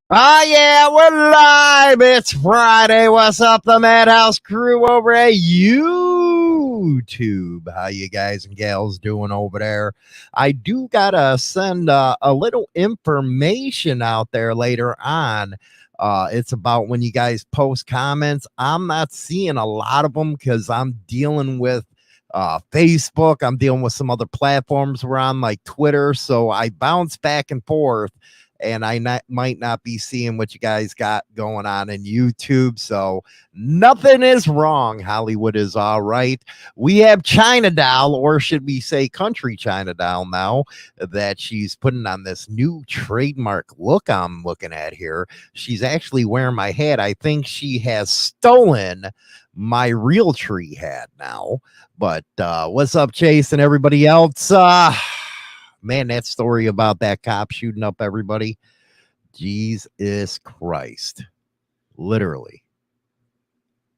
Oh, yeah, we're live. It's Friday. What's up, the Madhouse crew over at YouTube? How you guys and gals doing over there? I do got to send a little information out there later on. It's about when you guys post comments. I'm not seeing a lot of them because I'm dealing with Facebook. I'm dealing with some other platforms we're on, like Twitter. So I bounce back and forth, and might not be seeing what you guys got going on in YouTube. So nothing is wrong. Hollywood is all right. We have China Doll, or should we say Country China Doll now, that she's putting on this new trademark look I'm looking at here. She's actually wearing my hat. I think she has stolen my real tree hat now. But what's up, Chase, and everybody else? Man, that story about that cop shooting up everybody. Jesus Christ. Literally.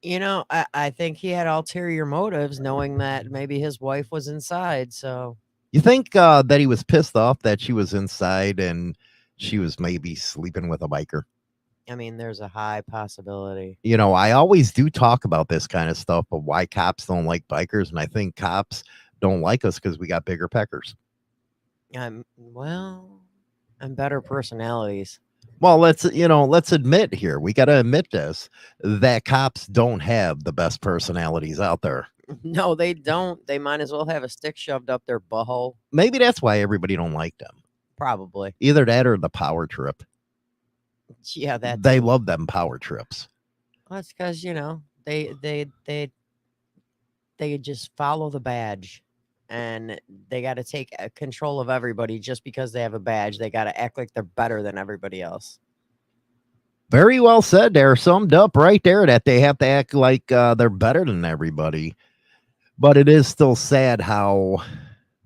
I think he had ulterior motives, knowing that maybe his wife was inside. So, You think that he was pissed off that she was inside and she was maybe sleeping with a biker? I mean, there's a high possibility. I always do talk about this kind of stuff, but why cops don't like bikers. And I think cops don't like us because we got bigger peckers. Well, and better personalities. Well, let's admit here. We got to admit this, that cops don't have the best personalities out there. No, they don't. They might as well have a stick shoved up their butthole. Maybe that's why everybody don't like them. Probably. Either that or the power trip. Yeah, They love them power trips. Well, that's because they just follow the badge, and they got to take control of everybody just because they have a badge. They got to act like they're better than everybody else. Very well said there. Summed up right there, that they have to act like they're better than everybody. But it is still sad how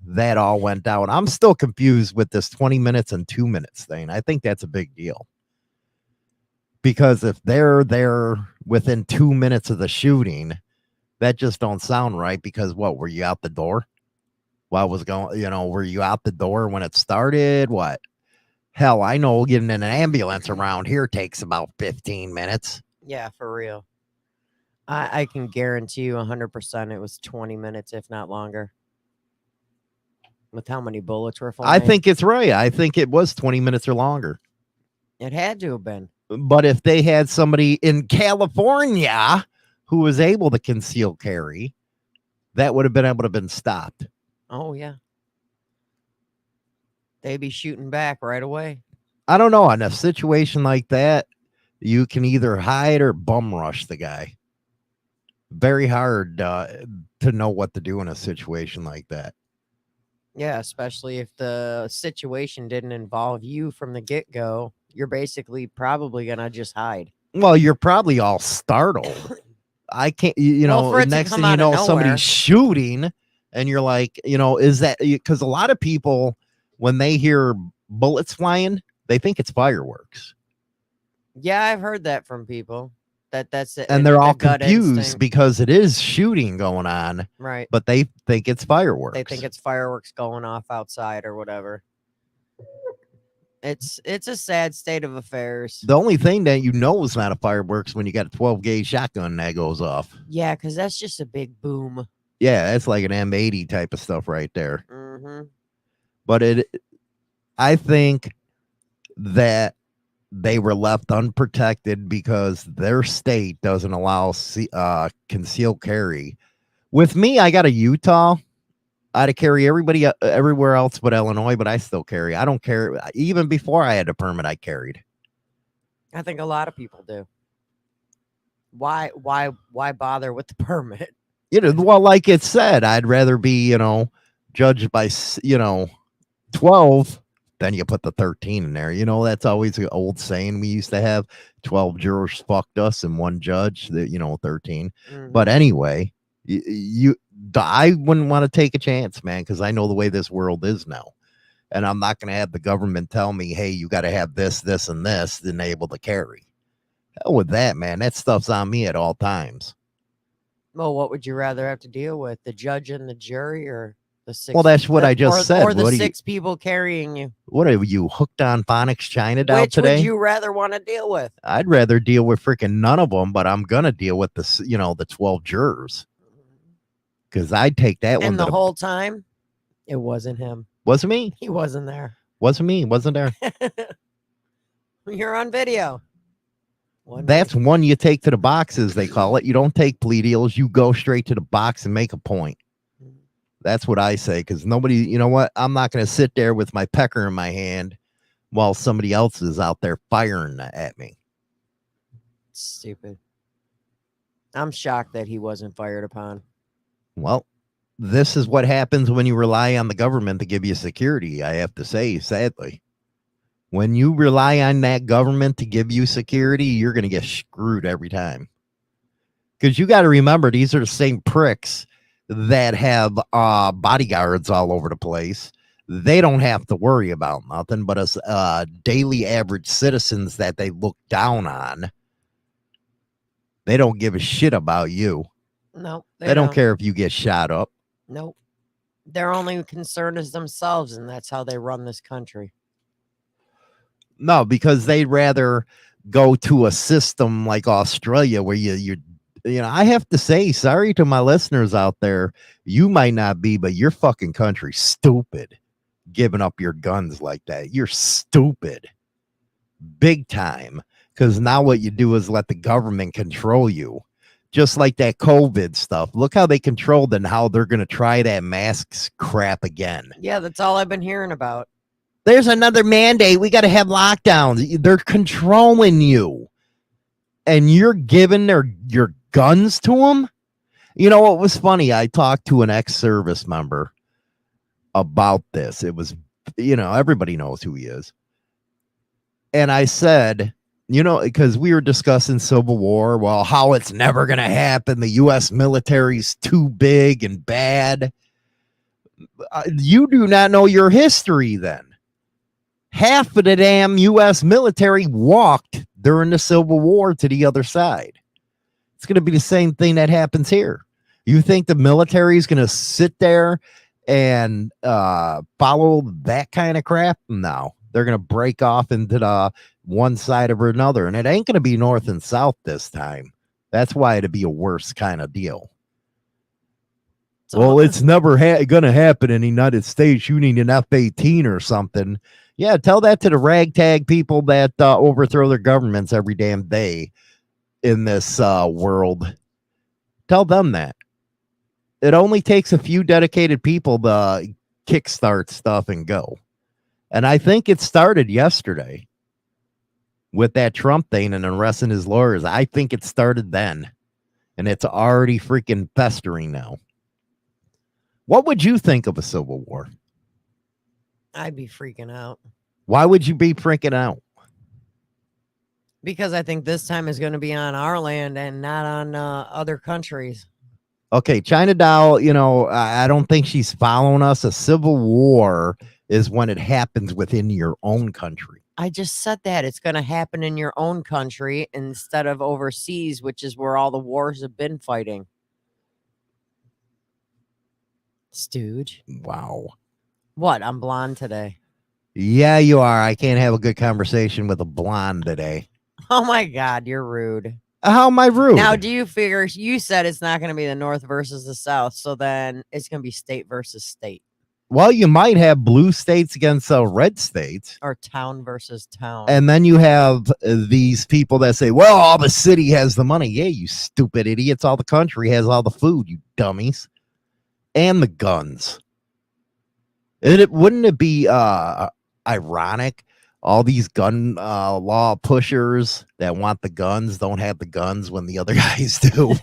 that all went down. I'm still confused with this 20 minutes and 2 minutes thing. I think that's a big deal. Because if they're there within 2 minutes of the shooting, that just don't sound right. Because what, were you out the door? What was going, were you out the door when it started? What? Hell, I know getting in an ambulance around here takes about 15 minutes. Yeah, for real. I can guarantee you 100% it was 20 minutes, if not longer. With how many bullets were flying. I think it's right. I think it was 20 minutes or longer. It had to have been. But if they had somebody in California who was able to conceal carry, that would have been able to have been stopped. Oh, yeah. They'd be shooting back right away. I don't know. In a situation like that, you can either hide or bum rush the guy. Very hard to know what to do in a situation like that. Yeah, especially if the situation didn't involve you from the get-go. You're basically probably going to just hide. Well, you're probably all startled. I can't, next thing you know, somebody's shooting, and you're like, is that, because a lot of people, when they hear bullets flying, they think it's fireworks. Yeah, I've heard that from people. That's it. And they're all confused because it is shooting going on. Right. But they think it's fireworks. They think it's fireworks going off outside or whatever. It's a sad state of affairs. The only thing that is not a fireworks when you got a 12-gauge shotgun that goes off. Yeah, because that's just a big boom. Yeah, that's like an M80 type of stuff right there. Mm-hmm. But I think that they were left unprotected because their state doesn't allow concealed carry. With me, I got a Utah. I'd carry everybody everywhere else but Illinois, but I still carry. I don't care. Even before I had a permit, I carried. I think a lot of people do. Why bother with the permit? Well, like it said, I'd rather be, judged by, 12 than you put the 13 in there. That's always an old saying we used to have. 12 jurors fucked us and one judge, 13. Mm-hmm. But anyway, I wouldn't want to take a chance, man, because I know the way this world is now. And I'm not going to have the government tell me, hey, you got to have this, this, and this to enable to carry. Hell with that, man. That stuff's on me at all times. Well, what would you rather have to deal with? The judge and the jury, or The six, Well, that's what I just said. or the What are you, 6 people carrying you. what I just said. Or the What are you, 6 people carrying you. what are you hooked on Phonics China down Which today? would you rather want to deal with? I'd rather deal with freaking none of them, but I'm gonna deal with the 12 jurors because I'd take that one. And the whole time, it wasn't him. Wasn't me. He wasn't there. Wasn't me. Wasn't there. You're on video. That's one you take to the boxes, they call it. You don't take plea deals. You go straight to the box and make a point. That's what I say, because nobody, you know what? I'm not going to sit there with my pecker in my hand while somebody else is out there firing at me. Stupid. I'm shocked that he wasn't fired upon. Well, this is what happens when you rely on the government to give you security, I have to say, sadly. When you rely on that government to give you security, you're going to get screwed every time. Because you got to remember, these are the same pricks that have bodyguards all over the place. They don't have to worry about nothing but us daily average citizens that they look down on. They don't give a shit about you. No, they don't care if you get shot up. Nope. Their only concern is themselves, and that's how they run this country. No, because they'd rather go to a system like Australia where I have to say, sorry to my listeners out there, you might not be, but your fucking country's stupid giving up your guns like that. You're stupid. Big time. Because now what you do is let the government control you. Just like that COVID stuff. Look how they controlled and how they're going to try that masks crap again. Yeah, that's all I've been hearing about. There's another mandate. We got to have lockdowns. They're controlling you. And you're giving your guns to them? You know what was funny? I talked to an ex-service member about this. It was, everybody knows who he is. And I said, because we were discussing Civil War, well, how it's never going to happen. The U.S. military's too big and bad. You do not know your history then. Half of the damn U.S. military walked during the Civil War to the other side. It's going to be the same thing that happens here. You think the military is going to sit there and follow that kind of crap? No, they're going to break off into the one side or another, and it ain't going to be north and south this time. That's why it'd be a worse kind of deal. Well, it's never going to happen in the United States. You need an F-18 or something. Yeah, tell that to the ragtag people that overthrow their governments every damn day in this world. Tell them that. It only takes a few dedicated people to kickstart stuff and go. And I think it started yesterday with that Trump thing and arresting his lawyers. I think it started then. And it's already freaking festering now. What would you think of a civil war? I'd be freaking out. Why would you be freaking out? Because I think this time is going to be on our land and not on other countries. Okay, China Doll, I don't think she's following us. A civil war is when it happens within your own country. I just said that. It's going to happen in your own country instead of overseas, which is where all the wars have been fighting. Stooge. Wow. What? I'm blonde today. Yeah, you are. I can't have a good conversation with a blonde today. Oh my God, you're rude. How am I rude? Now, do you figure, you said it's not going to be the North versus the South, so then it's going to be state versus state. Well, you might have blue states against red states. Or town versus town. And then you have these people that say, well, all the city has the money. Yeah, you stupid idiots. All the country has all the food, you dummies. And the guns. Wouldn't it be ironic? All these gun law pushers that want the guns don't have the guns when the other guys do.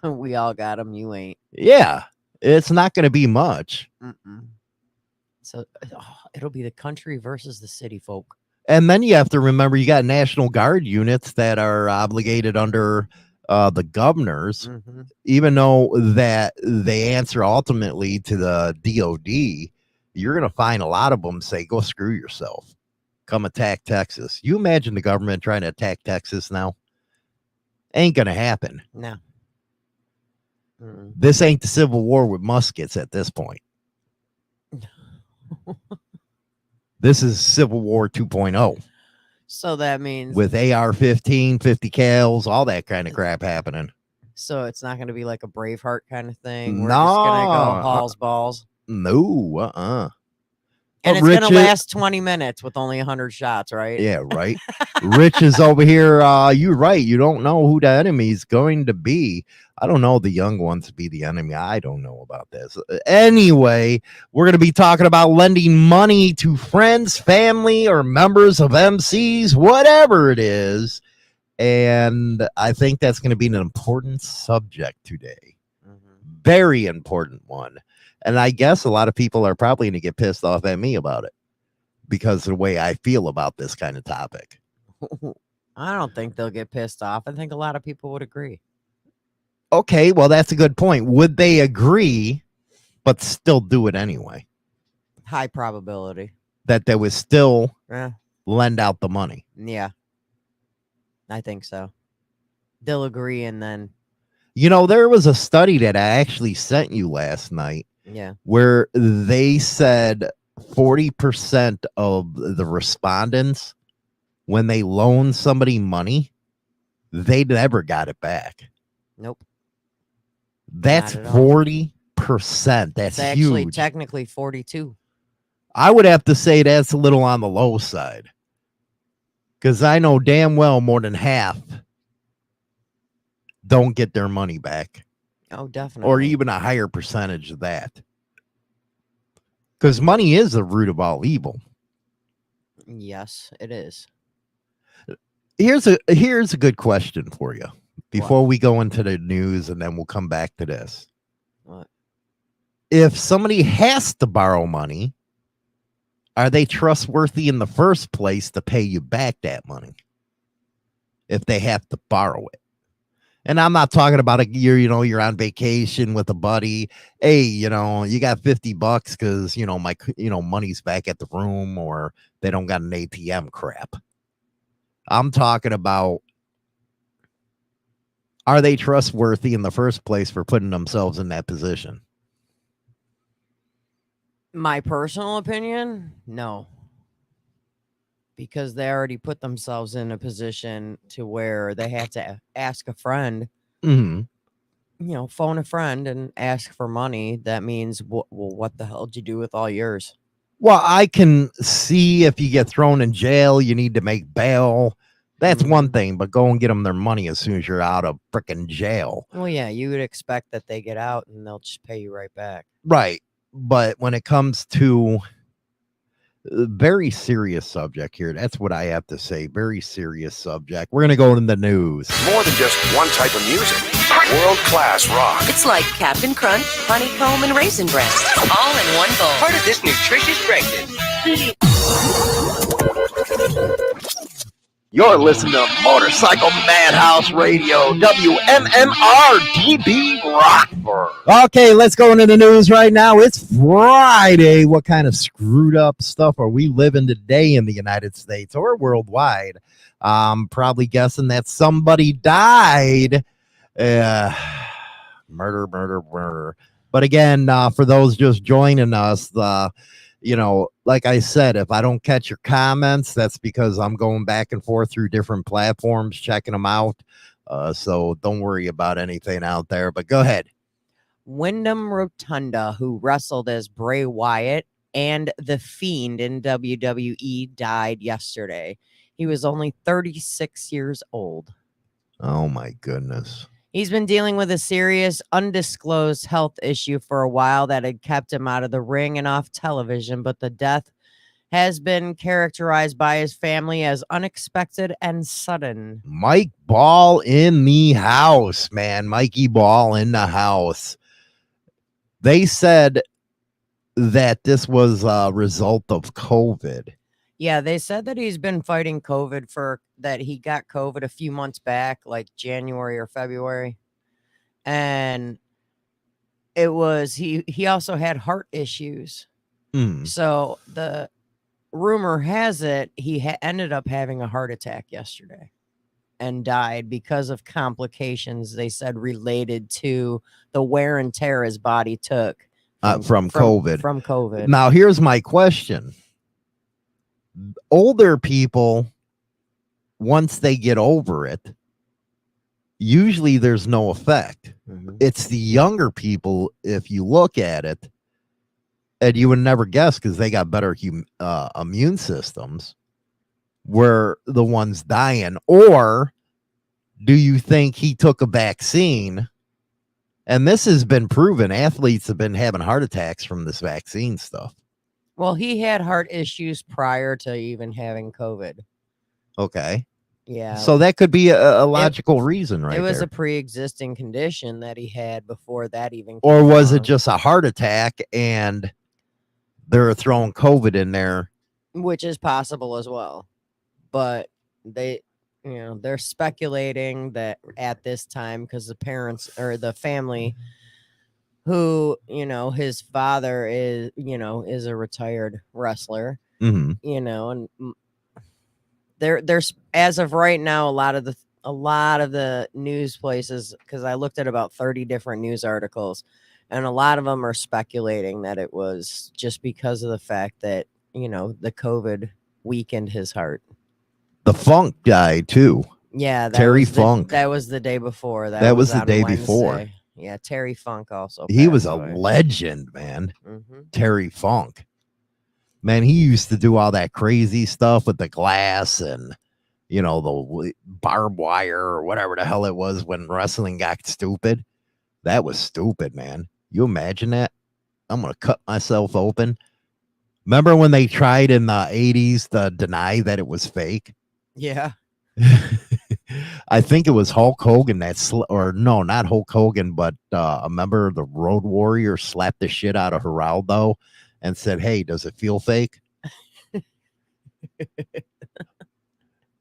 We all got them. You ain't. Yeah, it's not going to be much. So it'll be the country versus the city folk. And then you have to remember you got National Guard units that are obligated under the governors, even though that they answer ultimately to the DOD. You're going to find a lot of them say, go screw yourself. Come attack Texas. You imagine the government trying to attack Texas now? Ain't going to happen. No. Mm. This ain't the Civil War with muskets at this point. This is Civil War 2.0 So that means with AR-15, 50 cals, all that kind of crap happening. so it's not going to be like a Braveheart kind of thing. We're just going to go halls balls. No, And But it's going to Rich last 20 minutes with only 100 shots, right? Yeah, right. Rich is over here. You're right. You don't know who the enemy is going to be. I don't know the young ones to be the enemy. I don't know about this. Anyway, we're going to be talking about lending money to friends, family, or members of MCs, whatever it is. And I think that's going to be an important subject today. Very important one. And I guess a lot of people are probably going to get pissed off at me about it because of the way I feel about this kind of topic. I don't think they'll get pissed off. I think a lot of people would agree. Okay, well, that's a good point. Would they agree, but still do it anyway? High probability. That they would still Yeah. lend out the money. Yeah. I think so. They'll agree and then. You know, there was a study that I actually sent you last night. Yeah. Where they said 40% of the respondents, when they loan somebody money, they never got it back. Nope. That's 40%. That's it's actually huge. Technically 42. I would have to say that's a little on the low side. Because I know damn well more than half don't get their money back. Oh, definitely. Or even a higher percentage of that. Because money is the root of all evil. Yes, it is. Here's a good question for you before we go into the news, and then we'll come back to this. What? If somebody has to borrow money, are they trustworthy in the first place to pay you back that money? If they have to borrow it. And I'm not talking about you're on vacation with a buddy. Hey, you got $50 because, money's back at the room or they don't got an ATM crap. I'm talking about, are they trustworthy in the first place for putting themselves in that position? My personal opinion, no. Because they already put themselves in a position to where they have to ask a friend, phone a friend and ask for money. That means, well, what the hell did you do with all yours? Well, I can see if you get thrown in jail, you need to make bail. That's one thing, but go and get them their money as soon as you're out of freaking jail. Well, yeah, you would expect that they get out and they'll just pay you right back. Right. But when it comes to a very serious subject here, that's what I have to say. Very serious subject. We're going to go into the news. More than just one type of music. World-class rock. It's like Captain Crunch, honeycomb, and raisin bran. All in one bowl. Part of this nutritious breakfast. You're listening to Motorcycle Madhouse Radio, WMMR DB Rockford. Okay, let's go into the news right now. It's Friday. What kind of screwed up stuff are we living today in the United States or worldwide? Probably guessing that somebody died. Murder. But again, for those just joining us, like I said, if I don't catch your comments, that's because I'm going back and forth through different platforms, checking them out. So don't worry about anything out there, but go ahead. Wyndham Rotunda, who wrestled as Bray Wyatt and The Fiend in WWE, died yesterday. He was only 36 years old. Oh, my goodness. He's been dealing with a serious, undisclosed health issue for a while that had kept him out of the ring and off television, but the death has been characterized by his family as unexpected and sudden. Mike Ball in the house, man. Mikey Ball in the house. They said that this was a result of COVID. Yeah, they said that he's been fighting COVID that he got COVID a few months back, like January or February. And it was, he also had heart issues. So the rumor has it, he ended up having a heart attack yesterday. and died because of complications they said related to the wear and tear his body took From COVID. From COVID. Now, here's my question. Older people, once they get over it, usually there's no effect. Mhm. It's the younger people, if you look at it, and you would never guess because they got better immune systems, were the ones dying. Or do you think he took a vaccine? And this has been proven. Athletes have been having heart attacks from this vaccine stuff. Well, he had heart issues prior to even having COVID. Okay. Yeah. So that could be a logical reason, right? It was there. a pre-existing condition that he had before that even Or came was it along, just a heart attack and they're throwing COVID in there? which is possible as well. But they're speculating that at this time, because the parents or the family who, his father is a retired wrestler, Mhm. and there's as of right now a lot of the news places, because I looked at about 30 different news articles, and a lot of them are speculating that it was just because of the fact that the COVID weakened his heart. The Funk guy too. Yeah, Terry Funk. That was the day before. That was the on day before. Wednesday. Yeah, Terry Funk also. He was passed a away. legend, man. Mhm. Terry Funk. Man, he used to do all that crazy stuff with the glass and the barbed wire or whatever the hell it was when wrestling got stupid. That was stupid, man. You imagine that? I'm gonna cut myself open. Remember when they tried in the 80s to deny that it was fake? Yeah. I think it was Hulk Hogan or no, not Hulk Hogan, but a member of the Road Warrior slapped the shit out of Geraldo and said, "Hey, does it feel fake?"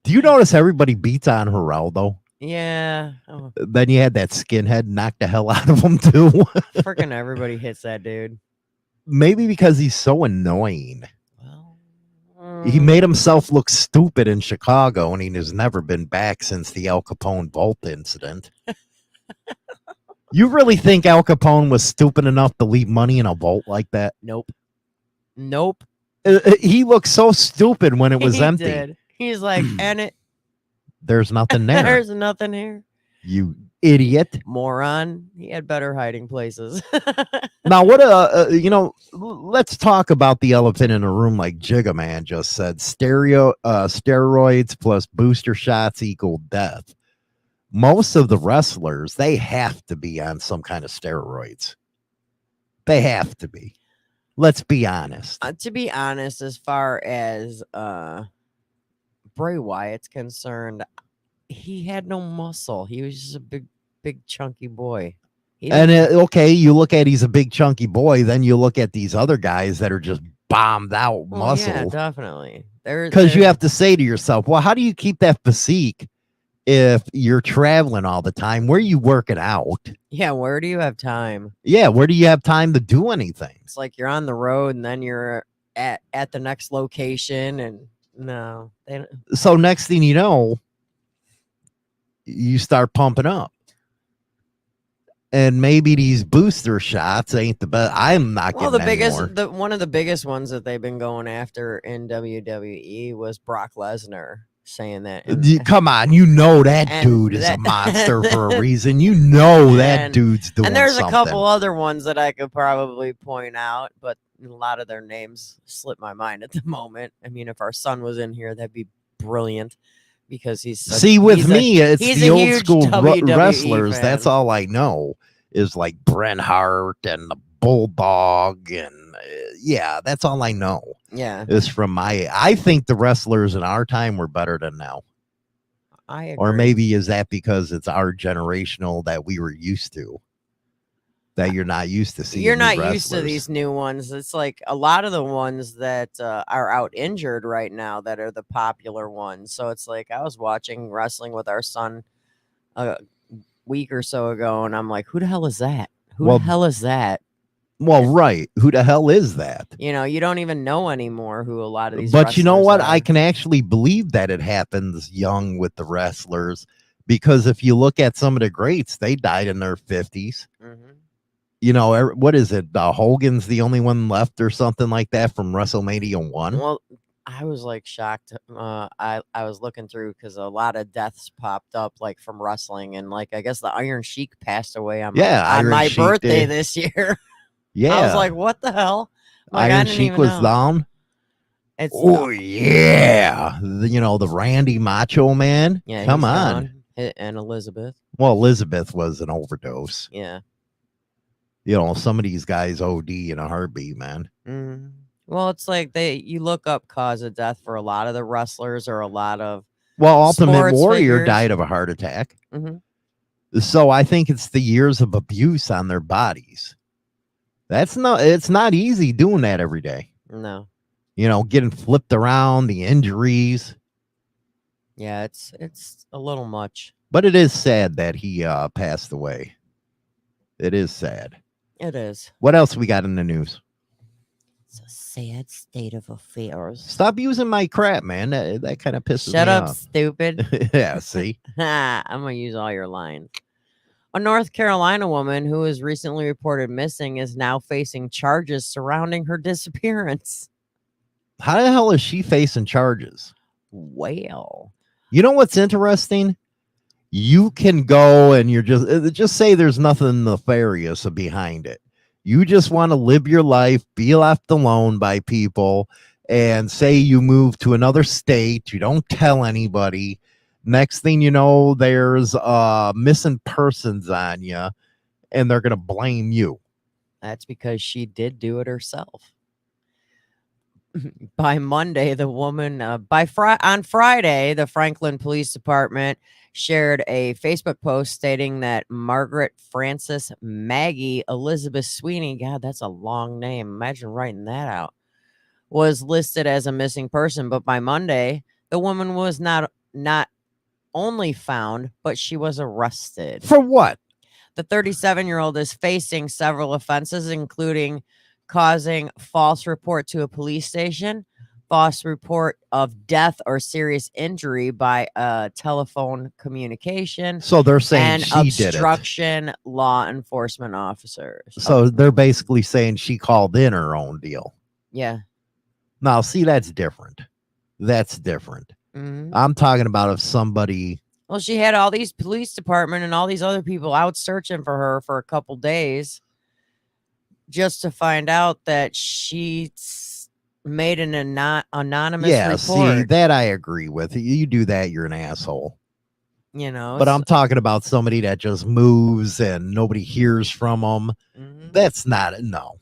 Do you notice everybody beats on Geraldo? Yeah. Oh, Then you had that skinhead knock the hell out of him too. freaking everybody hits that dude. Maybe because he's so annoying. Well, He made himself look stupid in Chicago, and he has never been back since the Al Capone vault incident. You really think Al Capone was stupid enough to leave money in a vault like that? Nope. He looked so stupid when it was He empty. did. He's like, and There's nothing there. there's nothing here. You idiot. Moron. He had better hiding places. Now, let's talk about the elephant in the room, like Jigga Man just said. Steroids plus booster shots equal death. Most of the wrestlers, they have to be on some kind of steroids. They have to be. Let's be honest. To be honest, as far as Bray Wyatt's concerned, he had no muscle. He was just a big chunky boy. And okay, you look at he's a big chunky boy, then you look at these other guys that are just bombed out muscle. Yeah, definitely. Because you have to say to yourself, well, how do you keep that physique if you're traveling all the time? Where are you working out? Yeah, where do you have time? Yeah, where do you have time to do anything? It's like you're on the road and then you're at the next location, and no. So next thing you know, you start pumping up. And maybe these booster shots ain't the best. I'm not getting one of the biggest ones that they've been going after in WWE was Brock Lesnar, saying that. Come on, that dude is a monster for a reason. That dude's doing. And there's something. A couple other ones that I could probably point out, but a lot of their names slip my mind at the moment. I mean, if our son was in here, that'd be brilliant. Because it's the old school wrestlers. Fan. That's all I know is like Bret Hart and the Bulldog, and that's all I know. Yeah, is from I think the wrestlers in our time were better than now. I agree. Or maybe is that because it's our generational that we were used to? That you're not used to seeing. You're not used to these new ones. It's like a lot of the ones that are out injured right now that are the popular ones. So it's like I was watching wrestling with our son a week or so ago, and I'm like, who the hell is that? Who the hell is that? Well, right. Who the hell is that? You know, you don't even know anymore who a lot of these. But you know wrestlers what? are. I can actually believe that it happens young with the wrestlers, because if you look at some of the greats, they died in their 50s. Mhm. You know, what is it? Hogan's the only one left or something like that from WrestleMania 1. Well, I was like shocked. I was looking through because a lot of deaths popped up like from wrestling, and like I guess the Iron Sheik passed away on Yeah, on Iron my Sheik birthday did. this year. Yeah. I was like, what the hell? Like, I Iron didn't Sheik even was know. down. It's Oh, yeah. You know, the Randy Macho Man. yeah, Come he's on. gone. And Elizabeth. Well, Elizabeth was an overdose. Yeah. You know, some of these guys OD in a heartbeat, man. Mhm. Well, it's like you look up cause of death for a lot of the wrestlers or a lot of Well, Ultimate sports Warrior figures. died of a heart attack. Mhm. So I think it's the years of abuse on their bodies. It's not easy doing that every day. No. You know, getting flipped around, the injuries. Yeah, it's a little much. But it is sad that he passed away. It is sad. It is. What else we got in the news? It's a sad state of affairs. Stop using my crap, man. That kind of pisses Shut me up, off. stupid. Yeah, see? I'm gonna use all your lines. A North Carolina woman who was recently reported missing is now facing charges surrounding her disappearance. How the hell is she facing charges? Well, You know what's interesting? You can go and you're just say there's nothing nefarious behind it. You just want to live your life, be left alone by people, and say you move to another state. You don't tell anybody. Next thing you know, there's missing persons on you, and they're gonna blame you. that's because she did do it herself. By Monday, the woman on Friday, the Franklin Police Department shared a Facebook post stating that Margaret Frances Maggie Elizabeth Sweeney, God, that's a long name. Imagine writing that out. Was listed as a missing person, but by Monday, the woman was not only found, but she was arrested. For what? The 37-year-old is facing several offenses, including causing false report to a police station, false report of death or serious injury by a telephone communication, So they're saying and she did it. obstruction law enforcement officers. So they're basically saying she called in her own deal. Yeah. Now, see, that's different. That's different. Mhm. I'm talking about if somebody. Well, she had all these police department and all these other people out searching for her for a couple days just to find out that she made an anonymous Yeah, report. see, that I agree with. You do that, you're an asshole. You know, But I'm talking about somebody that just moves and nobody hears from them. Mhm. That's not no.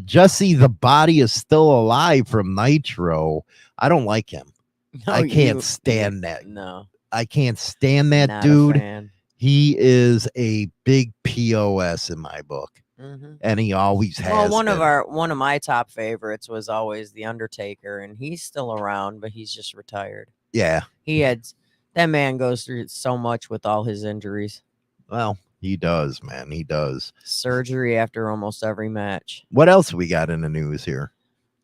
Jesse, the body is still alive from Nitro. I don't like him. No, I can't you- stand that. No, I can't stand that not a dude. fan. He is a big POS in my book, Mhm. and he always has. Well, one been. of my top favorites was always the Undertaker, and he's still around, but he's just retired. Yeah. That man goes through so much with all his injuries. Well, he does, man. He does. Surgery after almost every match. What else we got in the news here?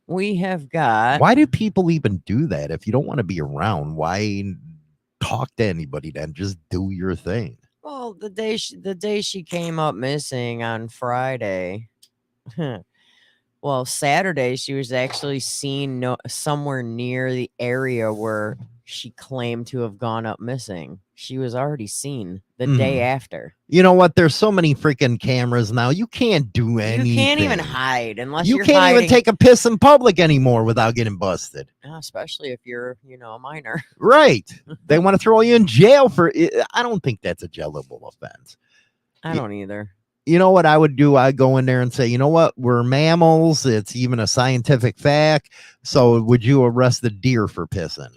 We have got Why do people even do that? If you don't want to be around, why talk to anybody then? Just do your thing. well the day she came up missing on Friday. Well, Saturday she was actually seen somewhere near the area where she claimed to have gone up missing. She was already seen the day after. You know what? There's so many freaking cameras now. You can't do anything. You can't even hide unless You you're can't hiding, even take a piss in public anymore without getting busted. especially if you're, a minor. Right. They want to throw you in jail for it. I don't think that's a jailable offense. I don't either. You know what I would do? I'd go in there and say, you know what? We're mammals. It's even a scientific fact. So would you arrest a deer for pissing?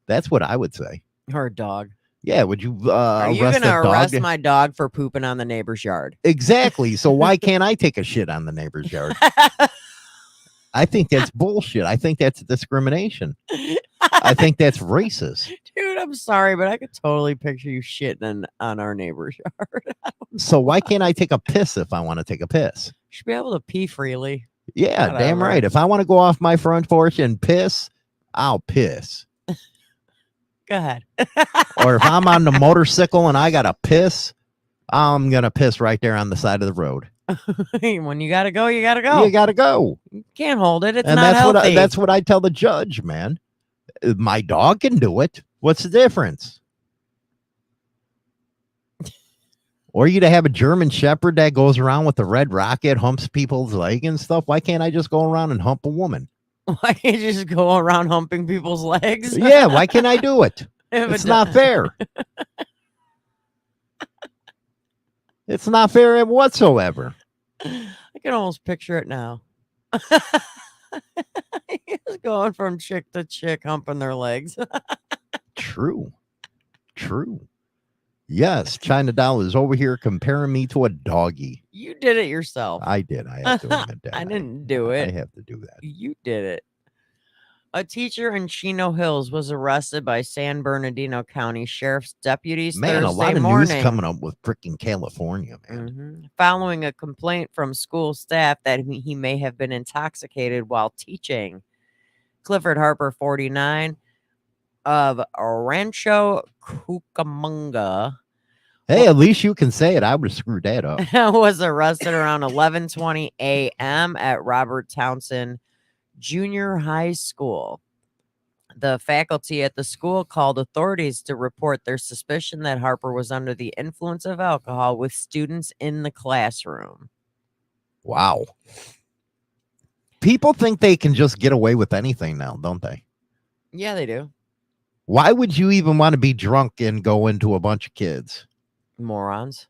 That's what I would say. Or a dog. Yeah. Would you Are you arrest going to a dog? arrest my dog for pooping on the neighbor's yard? Exactly. So why can't I take a shit on the neighbor's yard? I think that's bullshit. I think that's discrimination. I think that's racist. Dude, I'm sorry, but I could totally picture you shitting on our neighbor's yard. So why can't I take a piss if I want to take a piss? You should be able to pee freely. Yeah, damn Whatever. right. If I want to go off my front porch and piss, I'll piss. Go ahead. Or if I'm on the motorcycle and I got to piss, I'm going to piss right there on the side of the road. When you gotta go, you gotta go. You got to go. You can't hold it. It's And not healthy. that's what I tell the judge, man. My dog can do it. What's the difference? Or you to have a German Shepherd that goes around with the red rocket, humps people's leg and stuff. Why can't I just go around and hump a woman? Why can't you just go around humping people's legs? Yeah, why can't I do it? If It's it not fair. It's not fair whatsoever. I can almost picture it now. He's going from chick to chick humping their legs. True. Yes, China Doll is over here comparing me to a doggy. You did it yourself. I did. I have to admit that. I didn't do I it. have to do that. You did it. A teacher in Chino Hills was arrested by San Bernardino County Sheriff's deputies Man, Thursday a lot of morning. news coming up with freaking California, man. Following a complaint from school staff that he may have been intoxicated while teaching. Clifford Harper, 49, of Rancho Cucamonga, Hey, at least you can say it. I would have screwed that up. was arrested around 11:20 a.m. at Robert Townsend Junior High School. The faculty at the school called authorities to report their suspicion that Harper was under the influence of alcohol with students in the classroom. Wow. People think they can just get away with anything now, don't they? Yeah, they do. Why would you even want to be drunk and go into a bunch of kids? Morons.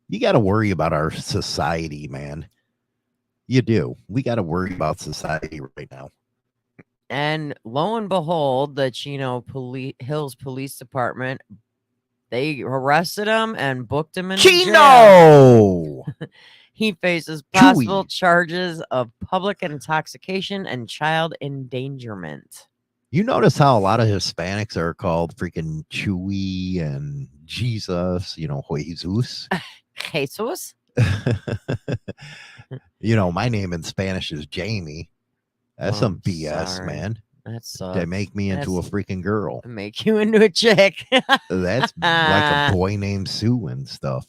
You got to worry about our society, man. You do. We got to worry about society right now. And lo and behold, the Chino Hills Police Department, they arrested him and booked him in jail. Chino! He faces possible Chewy. charges of public intoxication and child endangerment. You notice how a lot of Hispanics are called freaking Chewy and Jesus, Jesus. Jesus? My name in Spanish is Jamie. That's some BS, sorry. man. That's They make me into a freaking girl. make you into a chick. That's like a boy named Sue and stuff.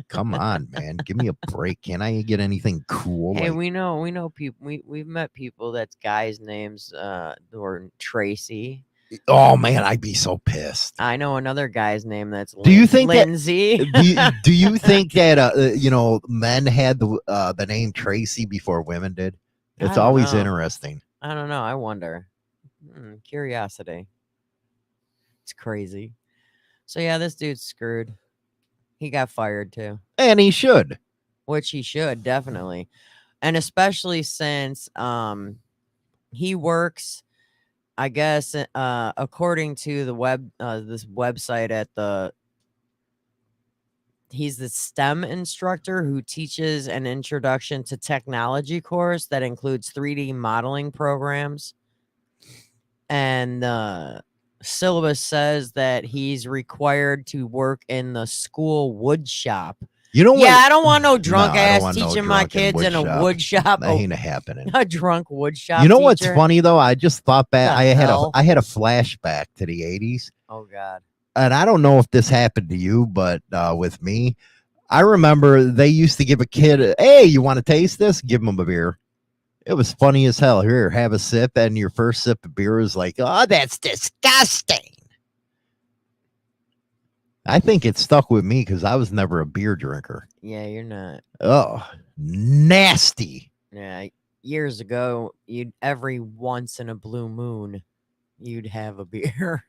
Come on, man. Give me a break. Can I get anything cool? Hey, like- we know people. We've met people that's guys' names or Tracy. Oh man, I'd be so pissed. I know another guy's name that's Do you think that- Lindsay? do you think that men had the name Tracy before women did? I It's don't always know. interesting. I don't know. I wonder. Curiosity. It's crazy. So yeah, this dude's screwed. He got fired too, And he should. which he should definitely, and especially since he works, I guess, according to the this website he's the STEM instructor who teaches an introduction to technology course that includes 3D modeling programs. And the syllabus says that he's required to work in the school wood shop. You know what? Yeah, I don't want no drunk No, I don't ass want no teaching my drunken kids wood in a shop. wood shop. That ain't happening. A drunk wood shop. You know what's teacher. funny though? I just thought back. The hell? I had a flashback to the 80s. Oh God. And I don't know if this happened to you, but with me, I remember they used to give a kid, hey, you want to taste this? Give him a beer. It was funny as hell. Here, have a sip. And your first sip of beer is like, oh, that's disgusting. I think it stuck with me because I was never a beer drinker. Yeah, you're not. Oh, nasty. Yeah, years ago, every once in a blue moon, you'd have a beer.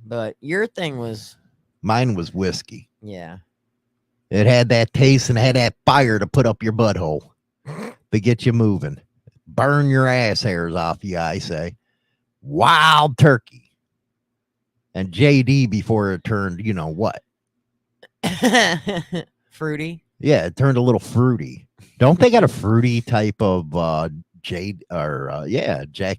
But your thing was, Mine was whiskey. yeah. It had that taste and had that fire to put up your butthole to get you moving. Burn your ass hairs off you, I say. Wild turkey. And JD before it turned, what? Fruity. Yeah, it turned a little fruity. Don't they got a fruity type of Jack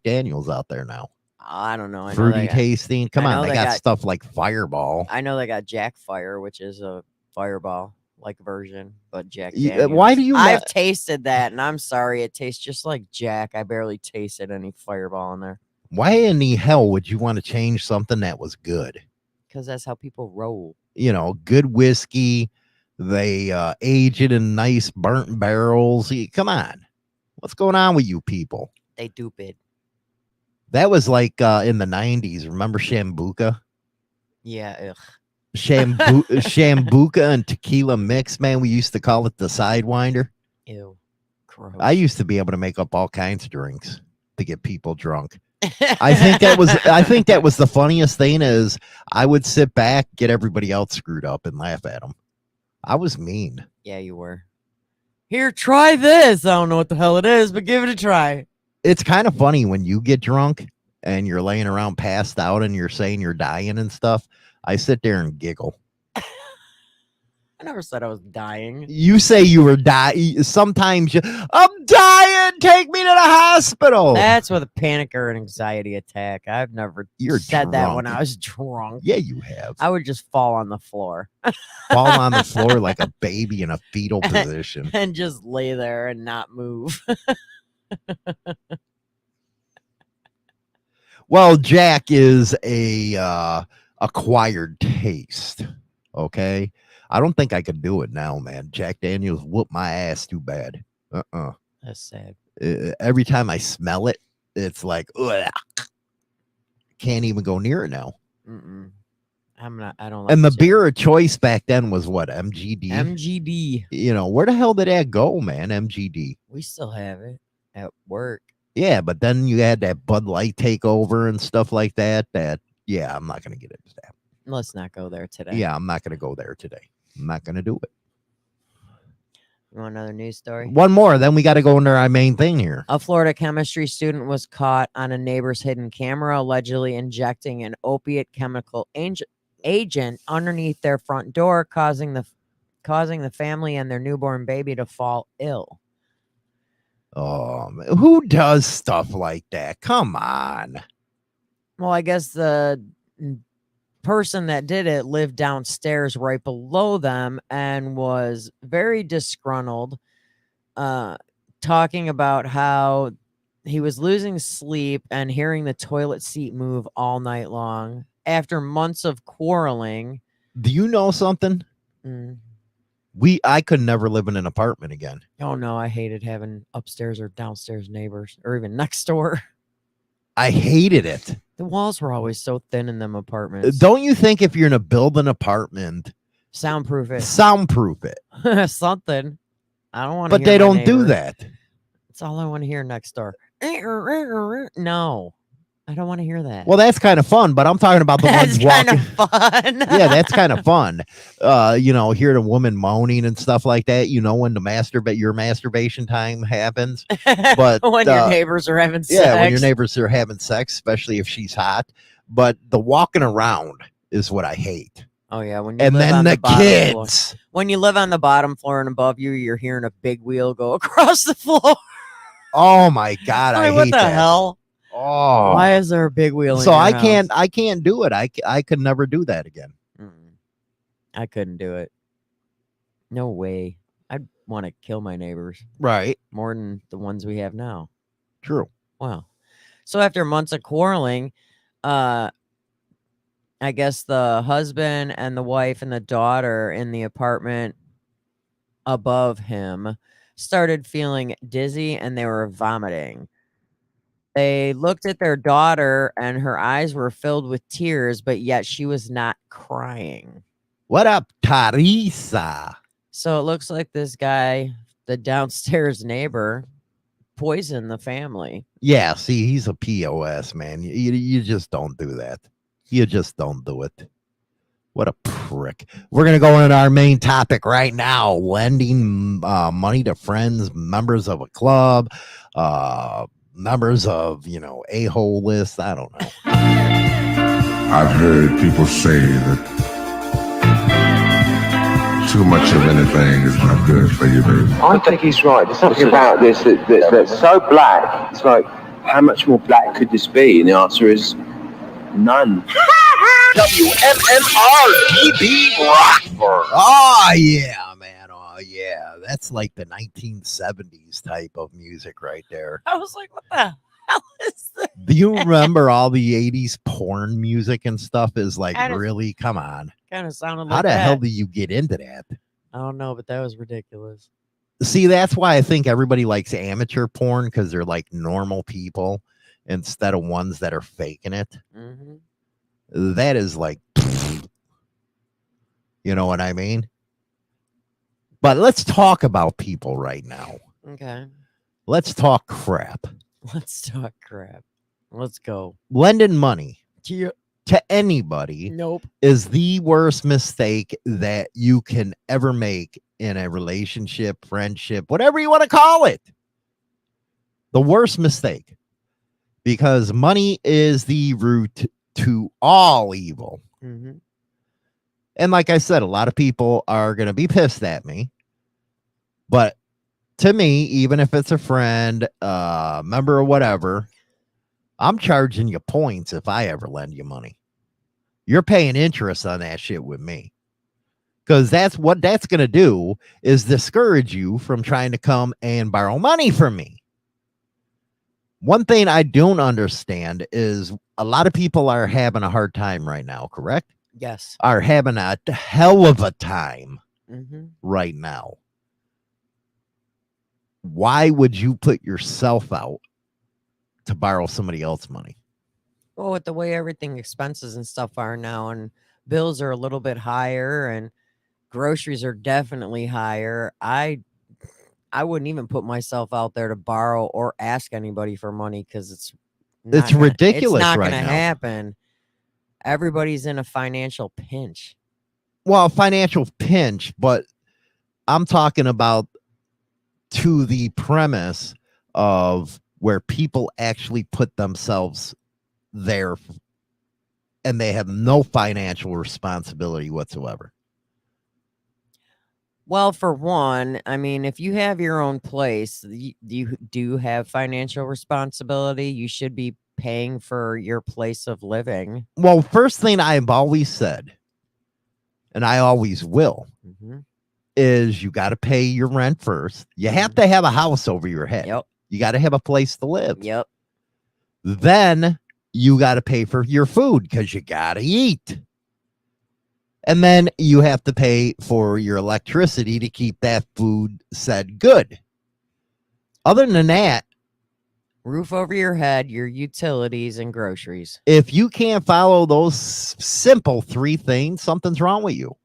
Daniels out there now? I don't know. I know Fruity they got, tasting. Come I on, know they they got got- stuff like Fireball. I know they got Jack Fire, which is a fireball like version, but Jack Why Daniels. do you I've not- tasted that, and I'm sorry, it tastes just like Jack. I barely tasted any Fireball in there Why in the hell would you want to change something that was good? because that's how people roll. You know, good whiskey. They age it in nice burnt barrels. Come on. What's going on with you people? They stupid. That was like in the 90s. Remember Shambuca? Yeah. Ugh. Shambuca and tequila mix, man. We used to call it the Sidewinder. Ew. Gross. I used to be able to make up all kinds of drinks to get people drunk. I think that was the funniest thing is I would sit back, get everybody else screwed up and laugh at them. I was mean. Yeah, you were. Here, try this. I don't know what the hell it is, but give it a try. It's kind of funny when you get drunk and you're laying around passed out and you're saying you're dying and stuff. I sit there and giggle. I never said I was dying. You say you were dying. Sometimes I'm dying. Take me to the hospital. That's with a panic or an anxiety attack. I've never You're said that when drunk. I was drunk. Yeah, you have. I would just fall on the floor Fall on the floor like a baby in a fetal position. and just lay there and not move. Well, Jack is a acquired taste. Okay. I don't think I could do it now, man. Jack Daniels whooped my ass too bad. That's sad. Every time I smell it, it's like, ugh. Can't even go near it now. Mm-mm. I'm not. I don't. Like And the Jack. beer of choice back then was what? MGD. MGD. You know, where the hell did that go, man? MGD. We still have it at work. Yeah, but then you had that Bud Light takeover and stuff like that. Yeah, I'm not going to get into that. Let's not go there today. Yeah, I'm not going to go there today. I'm not going to do it. You want another news story? One more, then we got to go into our main thing here. A Florida chemistry student was caught on a neighbor's hidden camera, allegedly injecting an opiate chemical agent underneath their front door, causing the family and their newborn baby to fall ill. Who does stuff like that? Come on. Well, I guess the person that did it lived downstairs right below them and was very disgruntled, talking about how he was losing sleep and hearing the toilet seat move all night long after months of quarreling. Do you know something? I could never live in an apartment again. Oh no, I hated having upstairs or downstairs neighbors or even next door. I hated it. The walls were always so thin in them apartments. Don't you think if you're going to build an apartment, Soundproof it. soundproof it? Something. I don't want to. But they don't do that. That's all I want to hear next door. No, I don't want to hear that. Well, that's kind of fun, but I'm talking about the that's ones walking. kind of fun. Yeah, that's kind of fun. Hearing a woman moaning and stuff like that. You know when your masturbation time happens. But when your neighbors are having sex. Yeah, when your neighbors are having sex, especially if she's hot. But the walking around is what I hate. Oh yeah, when you And live then on the bottom floor. kids. When you live on the bottom floor and above you, you're hearing a big wheel go across the floor. Oh my God, I Like, hate what the that. hell? Oh, Why is there a big wheel? In so your I house? can't do it. I could never do that again. I couldn't do it. No way. I'd want to kill my neighbors Right. more than the ones we have now. True. Wow. So after months of quarreling, I guess the husband and the wife and the daughter in the apartment above him started feeling dizzy and they were vomiting. They looked at their daughter and her eyes were filled with tears, but yet she was not crying. What up, Teresa? So it looks like this guy, the downstairs neighbor, poisoned the family. Yeah, see, he's a POS, man. You just don't do that. You just don't do it. What a prick. We're going to go into our main topic right now. Lending money to friends, members of a club, members of, a-hole list. I don't know. I've heard people say that too much of anything is not good for you, baby. I think he's right. There's something about this that's so black. It's like how much more black could this be? And the answer is none. WMMR-DB Rockford. Oh yeah, man. Oh yeah. That's like the 1970s type of music right there. I was like, what the hell is this? Do you remember all the 80s porn music and stuff? Is like, Kind of- really? Come on. Kind of sounded like How the that. hell do you get into that? I don't know, but that was ridiculous. See, that's why I think everybody likes amateur porn, because they're like normal people instead of ones that are faking it. Hmm. That is like, you know what I mean? But let's talk about people right now. Okay. Let's talk crap. Let's talk crap. Let's go. Lending money Yeah. to anybody Nope. is the worst mistake that you can ever make in a relationship, friendship, whatever you want to call it. The worst mistake, because money is the root to all evil. Hmm. And like I said, a lot of people are going to be pissed at me. But to me, even if it's a friend, member or whatever, I'm charging you points if I ever lend you money. You're paying interest on that shit with me. Because that's what that's going to do, is discourage you from trying to come and borrow money from me. One thing I don't understand is a lot of people are having a hard time right now, correct? Yes. Are having a hell of a time Hmm. right now. Why would you put yourself out to borrow somebody else's money? Well, with the way everything expenses and stuff are now, and bills are a little bit higher, and groceries are definitely higher, I wouldn't even put myself out there to borrow or ask anybody for money, because it's ridiculous It's not right gonna now. happen. Everybody's in a financial pinch. Well, financial pinch, but I'm talking about to the premise of where people actually put themselves there and they have no financial responsibility whatsoever. Well, for one, I mean, if you have your own place, you do have financial responsibility. You should be paying for your place of living. Well, first thing I've always said, and I always will, Mhm. is you got to pay your rent first. You have to have a house over your head. Yep. You got to have a place to live. Yep. Then you got to pay for your food because you got to eat. And then you have to pay for your electricity to keep that food said good. Other than that, Roof over your head, your utilities, and groceries. if you can't follow those simple three things, something's wrong with you.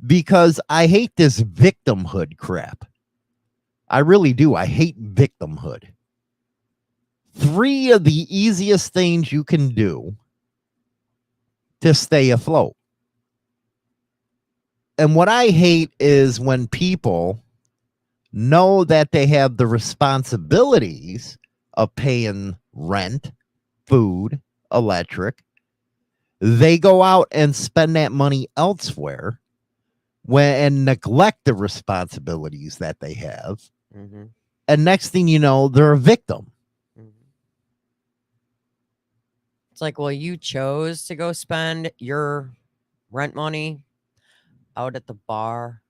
Because I hate this victimhood crap. I really do. I hate victimhood. Three of the easiest things you can do to stay afloat. And what I hate is when people know that they have the responsibilities of paying rent, food, electric. They go out and spend that money elsewhere and neglect the responsibilities that they have. Mm-hmm. And next thing you know, they're a victim. It's like, well, you chose to go spend your rent money out at the bar.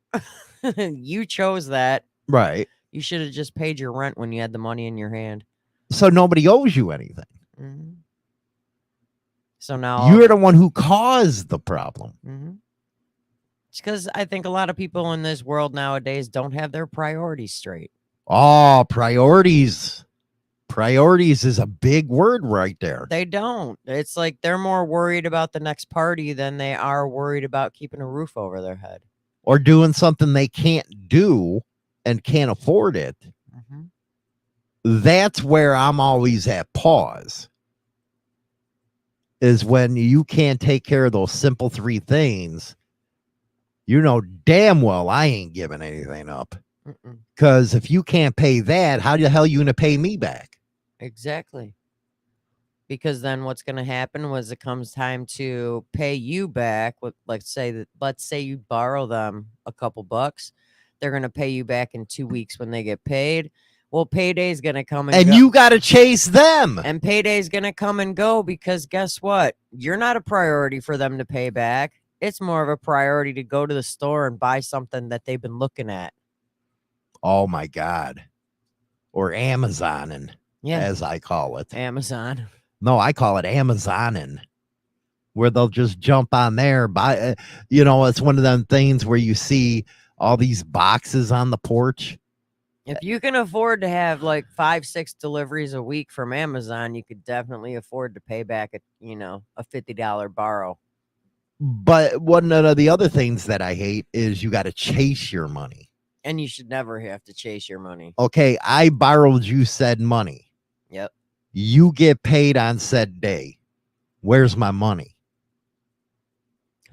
You chose that. Right. You should have just paid your rent when you had the money in your hand. So nobody owes you anything. Mm-hmm. So now You're the one who caused the problem. Mm-hmm. It's because I think a lot of people in this world nowadays don't have their priorities straight. Oh, priorities. Priorities is a big word right there. They don't. It's like they're more worried about the next party than they are worried about keeping a roof over their head. Or doing something they can't do and can't afford it. Mm-hmm. That's where I'm always at pause. Is when you can't take care of those simple three things. You know damn well I ain't giving anything up. Because if you can't pay that, how the hell are you going to pay me back? Exactly. Because then what's going to happen was it comes time to pay you back with, let's say you borrow them a couple bucks. They're going to pay you back in 2 weeks when they get paid. Well, payday's gonna come and and go. you got to chase them. And payday's gonna come and go because guess what? You're not a priority for them to pay back. It's more of a priority to go to the store and buy something that they've been looking at. Oh my God. Or Amazoning, Yeah, as I call it. Amazon. No, I call it Amazoning, where they'll just jump on there. Buy, it's one of them things where you see all these boxes on the porch. If you can afford to have like 5-6 deliveries a week from Amazon, you could definitely afford to pay back a $50 borrow. But one of the other things that I hate is you got to chase your money. And you should never have to chase your money. Okay, I borrowed you said money. Yep. You get paid on said day. Where's my money?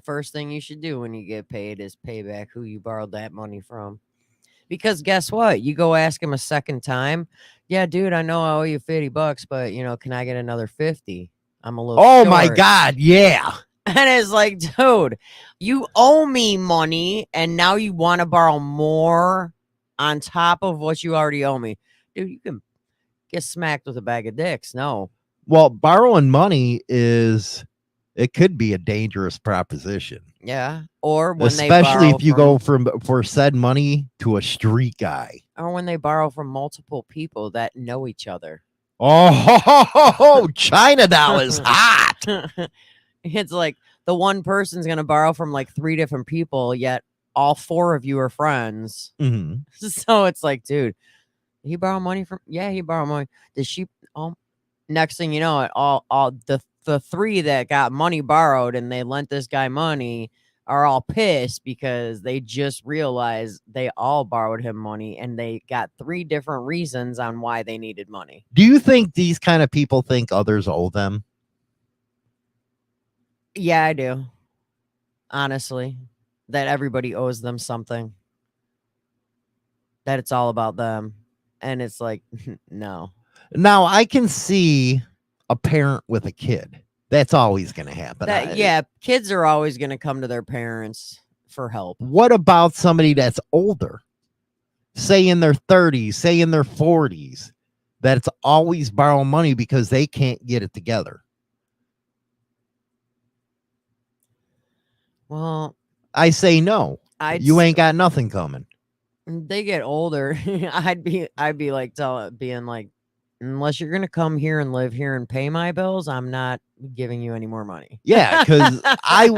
First thing you should do when you get paid is pay back who you borrowed that money from. Because guess what? You go ask him a second time. Yeah, dude, I know I owe you $50, but can I get another 50? I'm a little Oh my short." God, yeah. And it's like, dude, you owe me money and now you want to borrow more on top of what you already owe me. Dude, you can get smacked with a bag of dicks. No. Well, borrowing money it could be a dangerous proposition. Yeah. Or when especially they if you go for said money to a street guy. or when they borrow from multiple people that know each other. Oh, China doll is hot. It's like the one person's going to borrow from like 3 different people, yet all 4 of you are friends. Mhm. So it's like, dude, he borrowed money from, yeah, he borrowed money. Did she, next thing you know, all the 3 that got money borrowed and they lent this guy money are all pissed because they just realized they all borrowed him money and they got 3 different reasons on why they needed money. Do you think these kind of people think others owe them? Yeah, I do. Honestly, that everybody owes them something. That it's all about them. And it's like, no. Now, I can see a parent with a kid. That's always going to happen. Yeah, kids are always going to come to their parents for help. What about somebody that's older? Say in their 30s, say in their 40s, that's always borrowing money because they can't get it together. Well, I say no. You ain't got nothing coming. They get older. I'd be like being like, unless you're gonna come here and live here and pay my bills, I'm not giving you any more money. Yeah, because I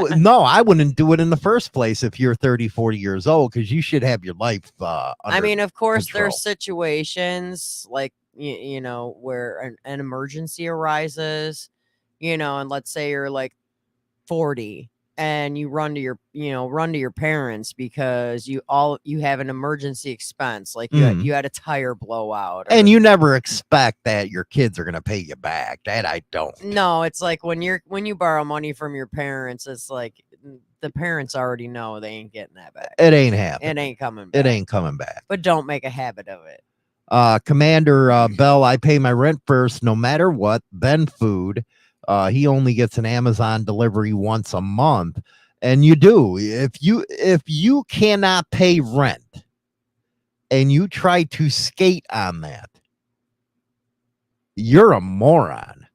wouldn't do it in the first place if you're 30, 40 years old, because you should have your life I mean, of course, control. there's situations like where an emergency arises, and let's say you're like 40 and you run to your parents because you have an emergency expense, like you had a tire blowout, and you never expect that your kids are gonna pay you back. That I don't. No, it's like when you borrow money from your parents, it's like the parents already know they ain't getting that back. It ain't happening. It ain't coming back. It ain't coming back. But don't make a habit of it. Commander Bell, I pay my rent first, no matter what. Then food. He only gets an Amazon delivery once a month, and you do. If you cannot pay rent, and you try to skate on that, you're a moron.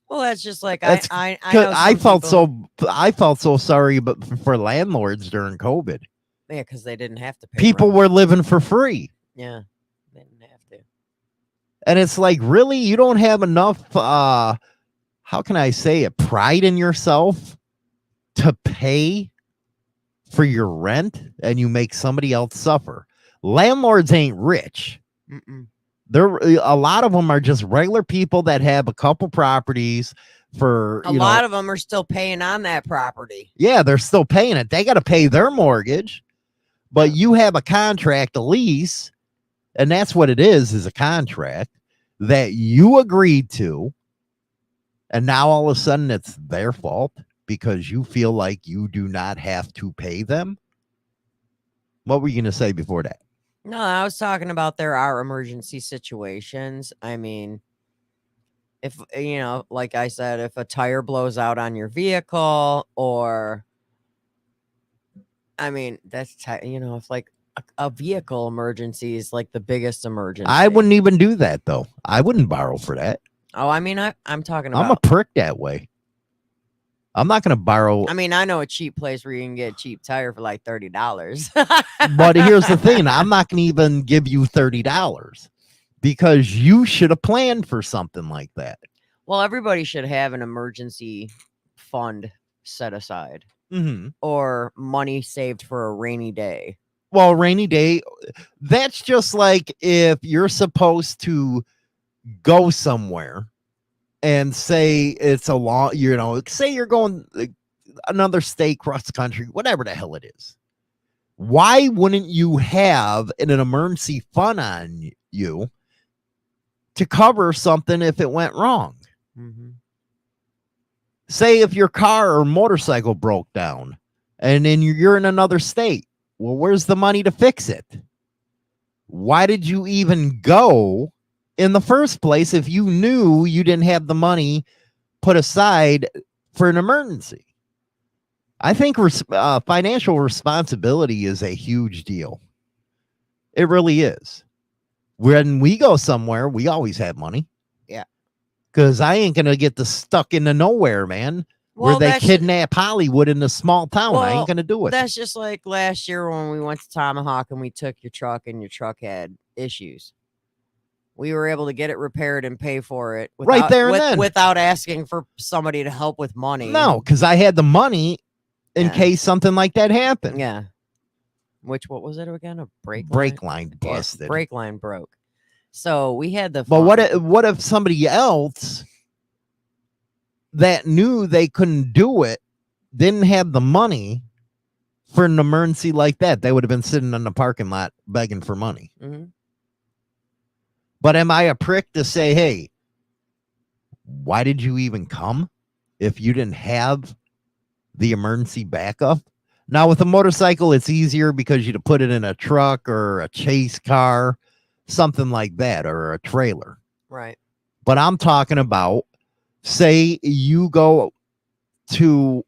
Well, that's just like I felt so sorry, but for landlords during COVID. Yeah, because they didn't have to pay. People rent. were living for free. Yeah, they didn't have to. And it's like, really, you don't have enough. How can I say it? Pride in yourself to pay for your rent, and you make somebody else suffer. Landlords ain't rich. A lot of them are just regular people that have a couple properties for a lot of them are still paying on that property. Yeah, they're still paying it. They got to pay their mortgage, but you have a contract, a lease, and that's what it is a contract that you agreed to. And now all of a sudden it's their fault because you feel like you do not have to pay them. What were you going to say before that? No, I was talking about there are emergency situations. I mean, if, like I said, if a tire blows out on your vehicle, or, I mean, that's, if like a vehicle emergency is like the biggest emergency. I wouldn't even do that though. I wouldn't borrow for that. Oh, I mean, I'm talking I'm a about. prick that way. I'm not going to borrow. I mean, I know a cheap place where you can get a cheap tire for like $30. But here's the thing. I'm not going to even give you $30 because you should have planned for something like that. Well, everybody should have an emergency fund set aside Mm-hmm. or money saved for a rainy day. Well, rainy day, that's just like if you're supposed to go somewhere and say it's a long, say you're going another state, cross the country, whatever the hell it is. Why wouldn't you have an emergency fund on you to cover something if it went wrong? Mm-hmm. Say if your car or motorcycle broke down and then you're in another state. Well, where's the money to fix it? Why did you even go in the first place if you knew you didn't have the money put aside for an emergency? I think financial responsibility is a huge deal. It really is. When we go somewhere, we always have money. Yeah. Because I ain't going to get stuck into nowhere, man. Where they kidnap Hollywood in a small town. I ain't going to do it. That's just like last year when we went to Tomahawk and we took your truck and your truck had issues. We were able to get it repaired and pay for it right there and then. Without asking for somebody to help with money. No, because I had the money in case something like that happened. Yeah. What was it again? A brake line busted. Yeah, brake line broke. So we had the. But what if somebody else that knew they couldn't do it didn't have the money for an emergency like that? They would have been sitting in the parking lot begging for money. Mm-hmm. But am I a prick to say, hey, why did you even come if you didn't have the emergency backup? Now with a motorcycle, it's easier because you'd put it in a truck or a chase car, something like that, or a trailer. Right. But I'm talking about, say you go to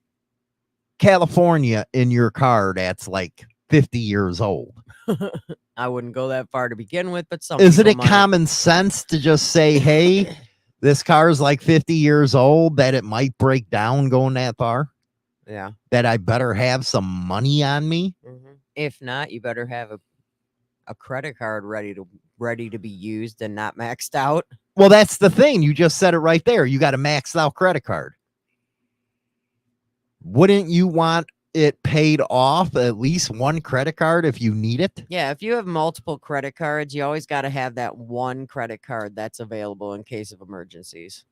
California in your car that's like 50 years old. I wouldn't go that far to begin with, but isn't it common sense to just say, hey, this car is like 50 years old, that it might break down going that far? Yeah. That I better have some money on me? Mm-hmm. If not, you better have a credit card ready to be used and not maxed out. Well, that's the thing. You just said it right there. You got a maxed out credit card. Wouldn't you want it paid off at least one credit card if you need it? Yeah, if you have multiple credit cards, you always got to have that one credit card that's available in case of emergencies.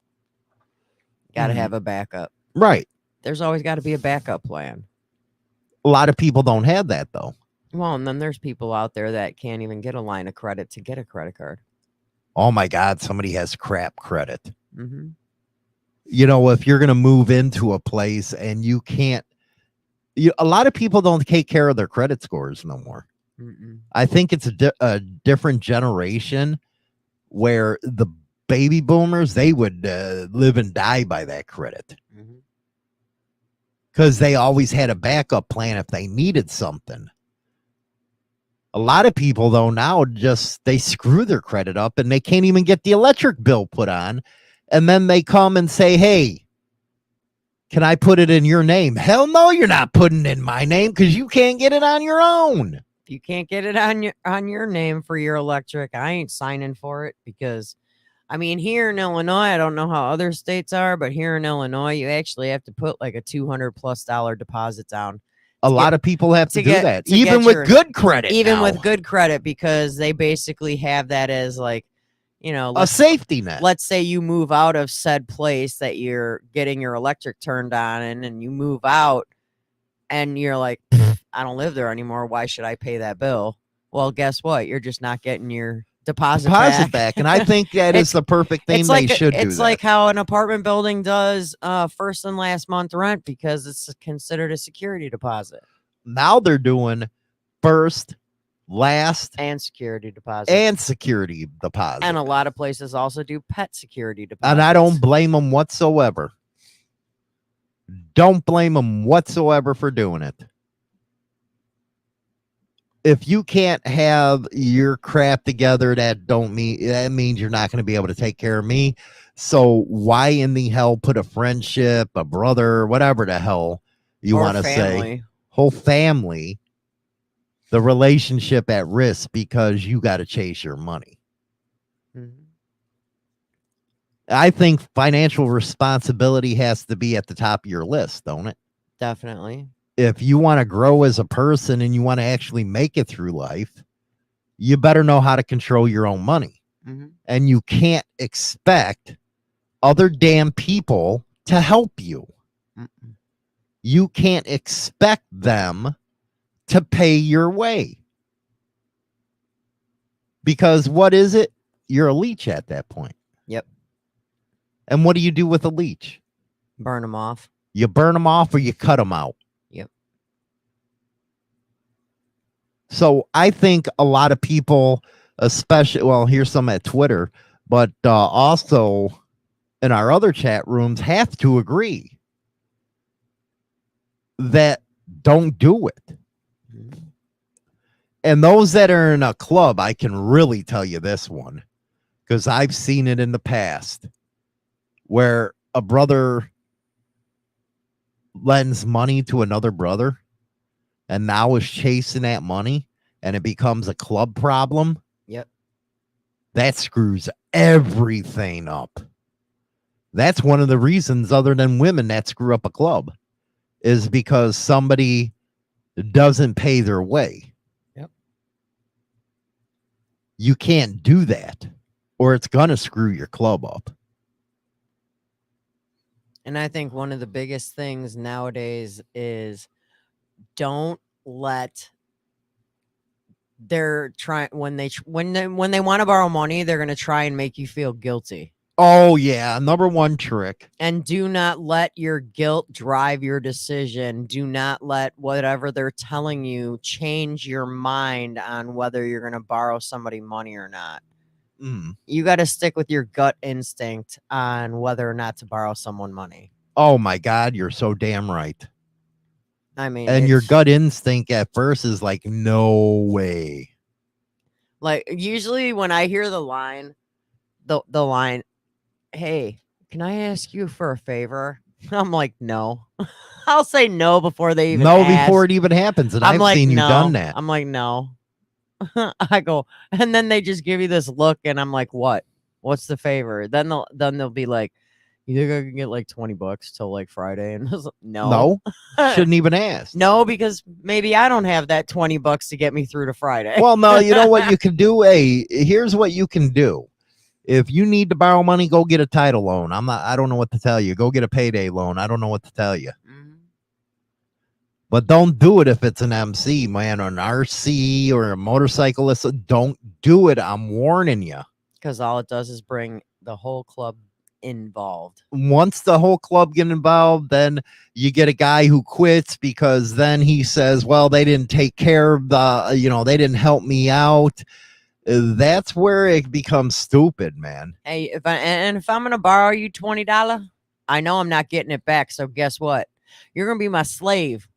Got to have a backup. Right. There's always got to be a backup plan. A lot of people don't have that, though. Well, and then there's people out there that can't even get a line of credit to get a credit card. Oh, my God, somebody has crap credit. Mm-hmm. If you're going to move into a place and you can't, a lot of people don't take care of their credit scores no more. Mm-mm. I think it's a different generation where the baby boomers, they would live and die by that credit. Because they always had a backup plan if they needed something. A lot of people, though, now they screw their credit up and they can't even get the electric bill put on. And then they come and say, hey, can I put it in your name? Hell no, you're not putting it in my name because you can't get it on your own. If you can't get it on your name for your electric, I ain't signing for it because, I mean, here in Illinois, I don't know how other states are, but here in Illinois, you actually have to put like a $200+ deposit down. A lot of people have to do that, even with good credit. Even with good credit, because they basically have that as like, a safety net. Let's say you move out of said place that you're getting your electric turned on in, and you move out and you're like, I don't live there anymore. Why should I pay that bill? Well, guess what? You're just not getting your deposit back. And I think that is the perfect thing they should do. It's like how an apartment building does first and last month rent because it's considered a security deposit. Now they're doing first, last, and security deposit. And a lot of places also do pet security deposit. And I don't blame them whatsoever. Don't blame them whatsoever for doing it. if you can't have your crap together, that means you're not going to be able to take care of me. So why in the hell put a friendship, a brother, whatever the hell you Or want to say, family. whole family, the relationship at risk because you got to chase your money? Mhm. I think financial responsibility has to be at the top of your list, don't it? Definitely. If you want to grow as a person and you want to actually make it through life, you better know how to control your own money. Mhm. And you can't expect other damn people to help you. Mm-mm. You can't expect them to pay your way. Because what is it? You're a leech at that point. Yep. And what do you do with a leech? Burn them off. You burn them off or you cut them out. Yep. So I think a lot of people, especially, well, here's some at Twitter, but also in our other chat rooms, have to agree that don't do it. Mhm. And those that are in a club, I can really tell you this one because I've seen it in the past where a brother lends money to another brother and now is chasing that money and it becomes a club problem. Yep. That screws everything up. That's one of the reasons, other than women, that screw up a club, is because somebody doesn't pay their way. Yep. You can't do that, or it's gonna screw your club up. And I think one of the biggest things nowadays is don't let they're trying when they want to borrow money, they're going to try and make you feel guilty. Oh yeah, number one trick. And do not let your guilt drive your decision. Do not let whatever they're telling you change your mind on whether you're going to borrow somebody money or not. You got to stick with your gut instinct on whether or not to borrow someone money. Oh my God, you're so damn right. I mean, And your gut instinct at first is like, no way. Like usually when I hear the line, the line, "Hey, can I ask you for a favor?" I'm like, no. I'll say no before they even before ask. it even happens. And I'm I've like, seen you no. done that. I'm like, no. I go, and then they just give you this look, and I'm like, what? What's the favor? Then they'll be like, you think I can get like $20 till like Friday? And I was like, no. Shouldn't even ask. No, because maybe I don't have that $20 to get me through to Friday. Well, no, you know what you can do? Hey, here's what you can do. If you need to borrow money, go get a title loan. I don't know what to tell you. Go get a payday loan. I don't know what to tell you. But don't do it if it's an MC, man, or an RC or a motorcyclist. Don't do it. I'm warning you. Because all it does is bring the whole club involved. Once the whole club get involved, then you get a guy who quits because then he says, well, they didn't take care of they didn't help me out. That's where it becomes stupid, man. Hey, if I'm gonna borrow you $20, I know I'm not getting it back. So guess what? You're gonna be my slave.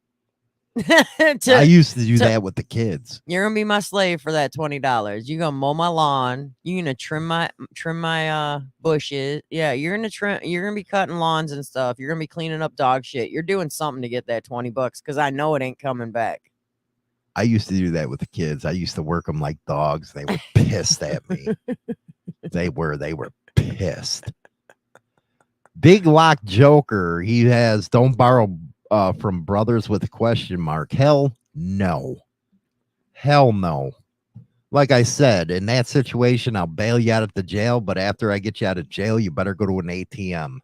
I used to do that with the kids. You're gonna be my slave for that $20. You're gonna mow my lawn. You're gonna trim my bushes. Yeah, you're gonna be cutting lawns and stuff. You're gonna be cleaning up dog shit. You're doing something to get that $20 because I know it ain't coming back. I used to do that with the kids. I used to work them like dogs. They were pissed at me. They were pissed. Big Lock Joker. He has don't borrow from brothers with a question mark. Hell no. Hell no. Like I said, in that situation, I'll bail you out of the jail. But after I get you out of jail, you better go to an ATM.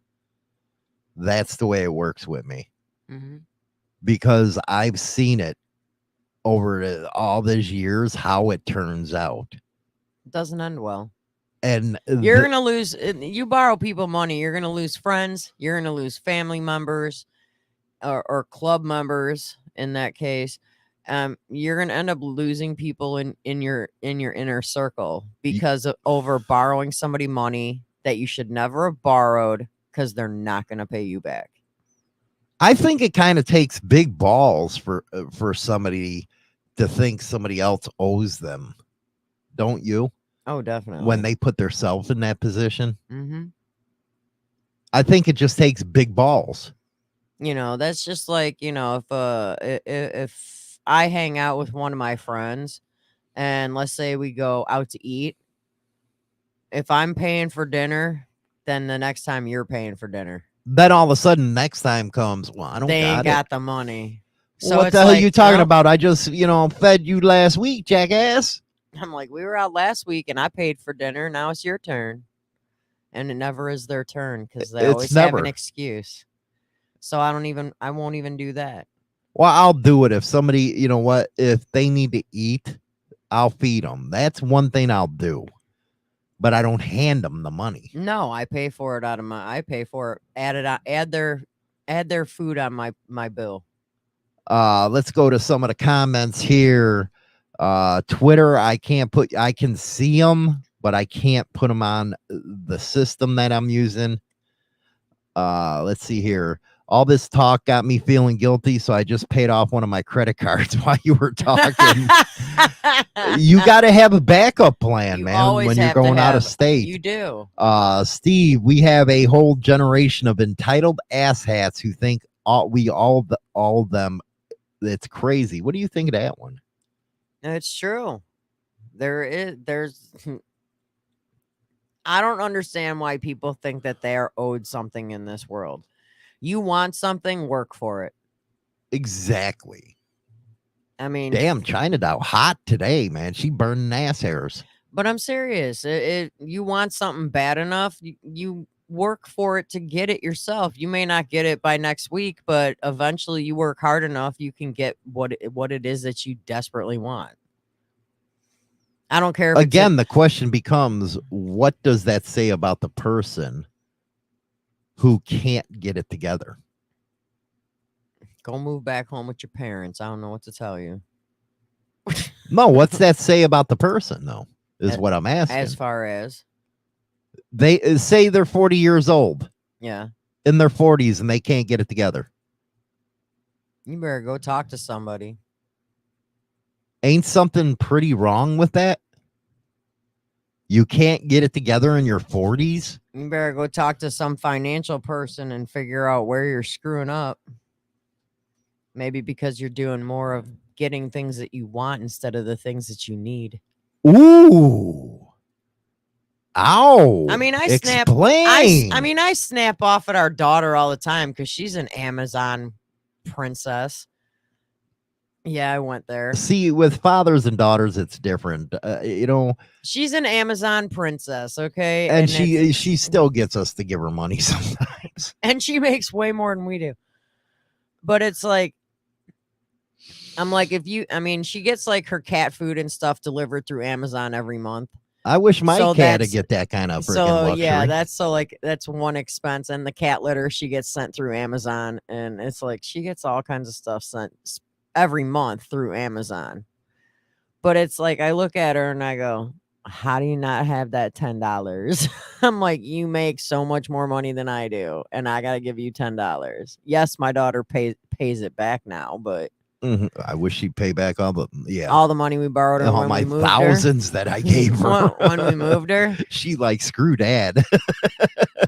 That's the way it works with me. Because I've seen it over all these years, how it turns out. It doesn't end well. And you're going to lose, you borrow people money. You're going to lose friends. You're going to lose family members or club members in that case. You're going to end up losing people in your inner circle because of over borrowing somebody money that you should never have borrowed because they're not going to pay you back. I think it kind of takes big balls for somebody to think somebody else owes them, don't you? Oh, definitely. When they put themselves in that position, Mm-hmm. I think it just takes big balls. You know, that's just like, you know, if I hang out with one of my friends and let's say we go out to eat, if I'm paying for dinner, then the next time you're paying for dinner. Then all of a sudden, next time comes, well, I don't They ain't got it. got the money. So What it's the hell are like, you talking know, about? I just, fed you last week, jackass. I'm like, we were out last week and I paid for dinner. Now it's your turn. And it never is their turn because they It's always have an never. excuse. So I won't even do that. Well, I'll do it if somebody, you know what, if they need to eat, I'll feed them. That's one thing I'll do. But I don't hand them the money. No, I pay for it I pay for it. Add their food on my bill. Let's go to some of the comments here. Twitter, I can see them, but I can't put them on the system that I'm using. Let's see here. All this talk got me feeling guilty, so I just paid off one of my credit cards while you were talking. You got to have a backup plan, You man, always when you're have to going out of have- state. You do. Steve, we have a whole generation of entitled asshats who think all of them. It's crazy. What do you think of that one? It's true. There's I don't understand why people think that they are owed something in this world. You want something, work for it. Exactly. I mean, Damn, China Doll hot today, man. She burning ass hairs. but I'm serious. You want something bad enough, you work for it to get it yourself. You may not get it by next week, but eventually you work hard enough, you can get what it is that you desperately want. I don't care if Again, the question becomes, what does that say about the person who can't get it together? go move back home with your parents. I don't know what to tell you. No, what's that say about the person, though, is As- what I'm asking. As far as, They say they're 40 years old, yeah, in their 40s, and they can't get it together. you better go talk to somebody. Ain't something pretty wrong with that? You can't get it together in your 40s? You better go talk to some financial person and figure out where you're screwing up. Maybe because you're doing more of getting things that you want instead of the things that you need. Ooh. Ow. I mean, I Explain. I snap off at our daughter all the time because she's an Amazon princess. Yeah, I went there. See, with fathers and daughters, it's different. She's an Amazon princess, okay? And it's- she still gets us to give her money sometimes. and she makes way more than we do. But it's like, I'm like, she gets like her cat food and stuff delivered through Amazon every month. I wish my So cat to that's- get that kind of freaking So luxury. yeah, that's one expense. And the cat litter she gets sent through Amazon, and it's like she gets all kinds of stuff sent every month through Amazon. But it's like I look at her and I go, how do you not have that $10? I'm like, you make so much more money than I do, and I gotta give you $10. Yes, my daughter pays it back now, but Mhm. I wish she'd pay back all the all the money we borrowed her all when my we moved thousands that I gave her. her. when we moved her. She like, screw dad.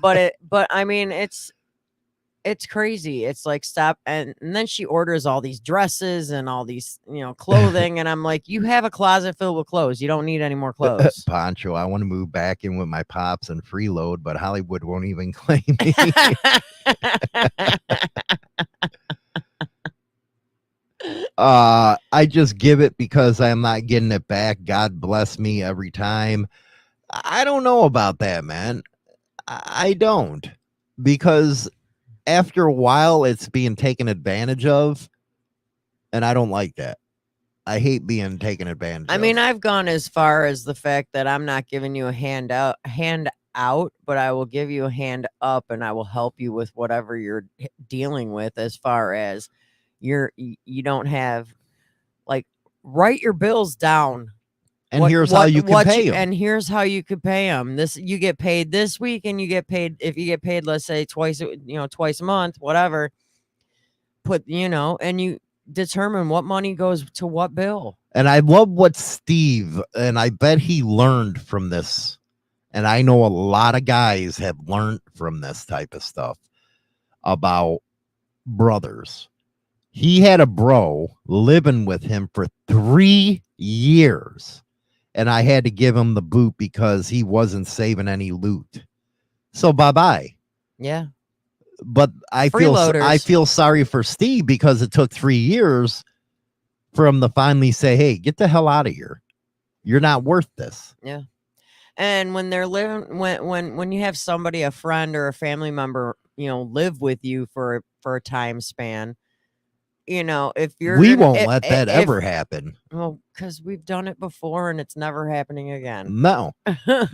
But I mean, it's crazy. It's like, stop. And then she orders all these dresses and all these, clothing. And I'm like, you have a closet filled with clothes. You don't need any more clothes. Poncho, I want to move back in with my pops and freeload, but Hollywood won't even claim me. I just give it because I'm not getting it back. God bless me every time. I don't know about that, man. I don't, because after a while it's being taken advantage of, and I don't like that. I hate being taken advantage I of. mean, I've gone as far as the fact that I'm not giving you a hand out, but I will give you a hand up, and I will help you with whatever you're dealing with, as far as you don't have, like, write your bills down. and here's how you can pay them. And here's how you could pay them. You get paid this week, and you get paid, if you get paid, let's say twice a month, whatever. And determine what money goes to what bill. And I love what Steve, and I bet he learned from this. And I know a lot of guys have learned from this type of stuff about brothers. He had a bro living with him for 3 years. And I had to give him the boot because he wasn't saving any loot. So bye-bye. Yeah. But I Freeloaders. feel sorry for Steve because it took 3 years for him to finally say, hey, get the hell out of here. You're not worth this. Yeah. And when they're living, when you have somebody, a friend or a family member, live with you for a time span, if you're, We won't let that ever happen. Well, because we've done it before and it's never happening again. No.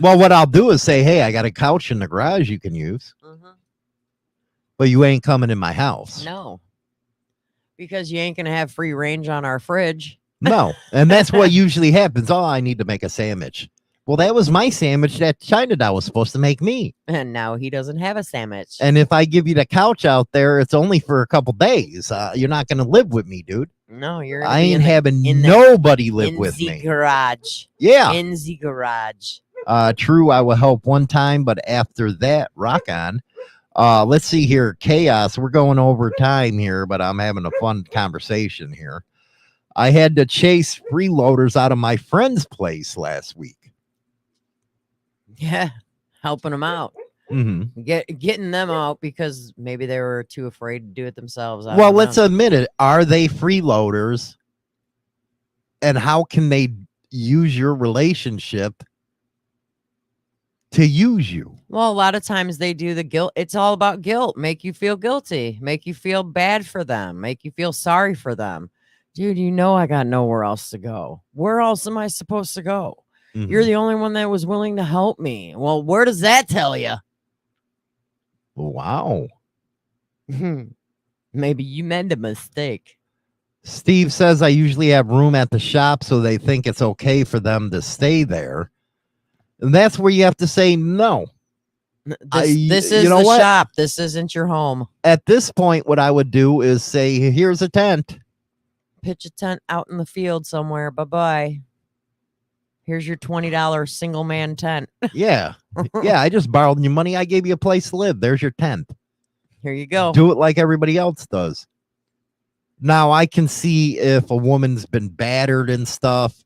Well, what I'll do is say, hey, I got a couch in the garage you can use, but you ain't coming in my house. No, because you ain't gonna have free range on our fridge. No. And that's what usually happens. Oh, I need to make a sandwich. Well, that was my sandwich that China Doll was supposed to make me. And now he doesn't have a sandwich. And if I give you the couch out there, it's only for a couple days. You're not going to live with me, dude. No, you're. I ain't having nobody live with the me. Garage. Yeah. In the garage. True, I will help one time, but after that, rock on. Let's see here. Chaos. We're going over time here, but I'm having a fun conversation here. I had to chase freeloaders out of my friend's place last week. Yeah, helping them out. Mm-hmm. Getting them out because maybe they were too afraid to do it themselves. Well, let's admit it. Are they freeloaders? And how can they use your relationship to use you? Well, a lot of times they do the guilt. It's all about guilt. Make you feel guilty. Make you feel bad for them. Make you feel sorry for them. Dude, I got nowhere else to go. Where else am I supposed to go? Mm-hmm. You're the only one that was willing to help me. Well, where does that tell you? Wow. Maybe you made a mistake. Steve says I usually have room at the shop, so they think it's okay for them to stay there. And that's where you have to say no. This is the shop. This isn't your home. At this point, what I would do is say, here's a tent. Pitch a tent out in the field somewhere. Bye-bye. Here's your $20 single man tent. Yeah. Yeah, I just borrowed your money. I gave you a place to live. There's your tent. Here you go. Do it like everybody else does. Now, I can see if a woman's been battered and stuff,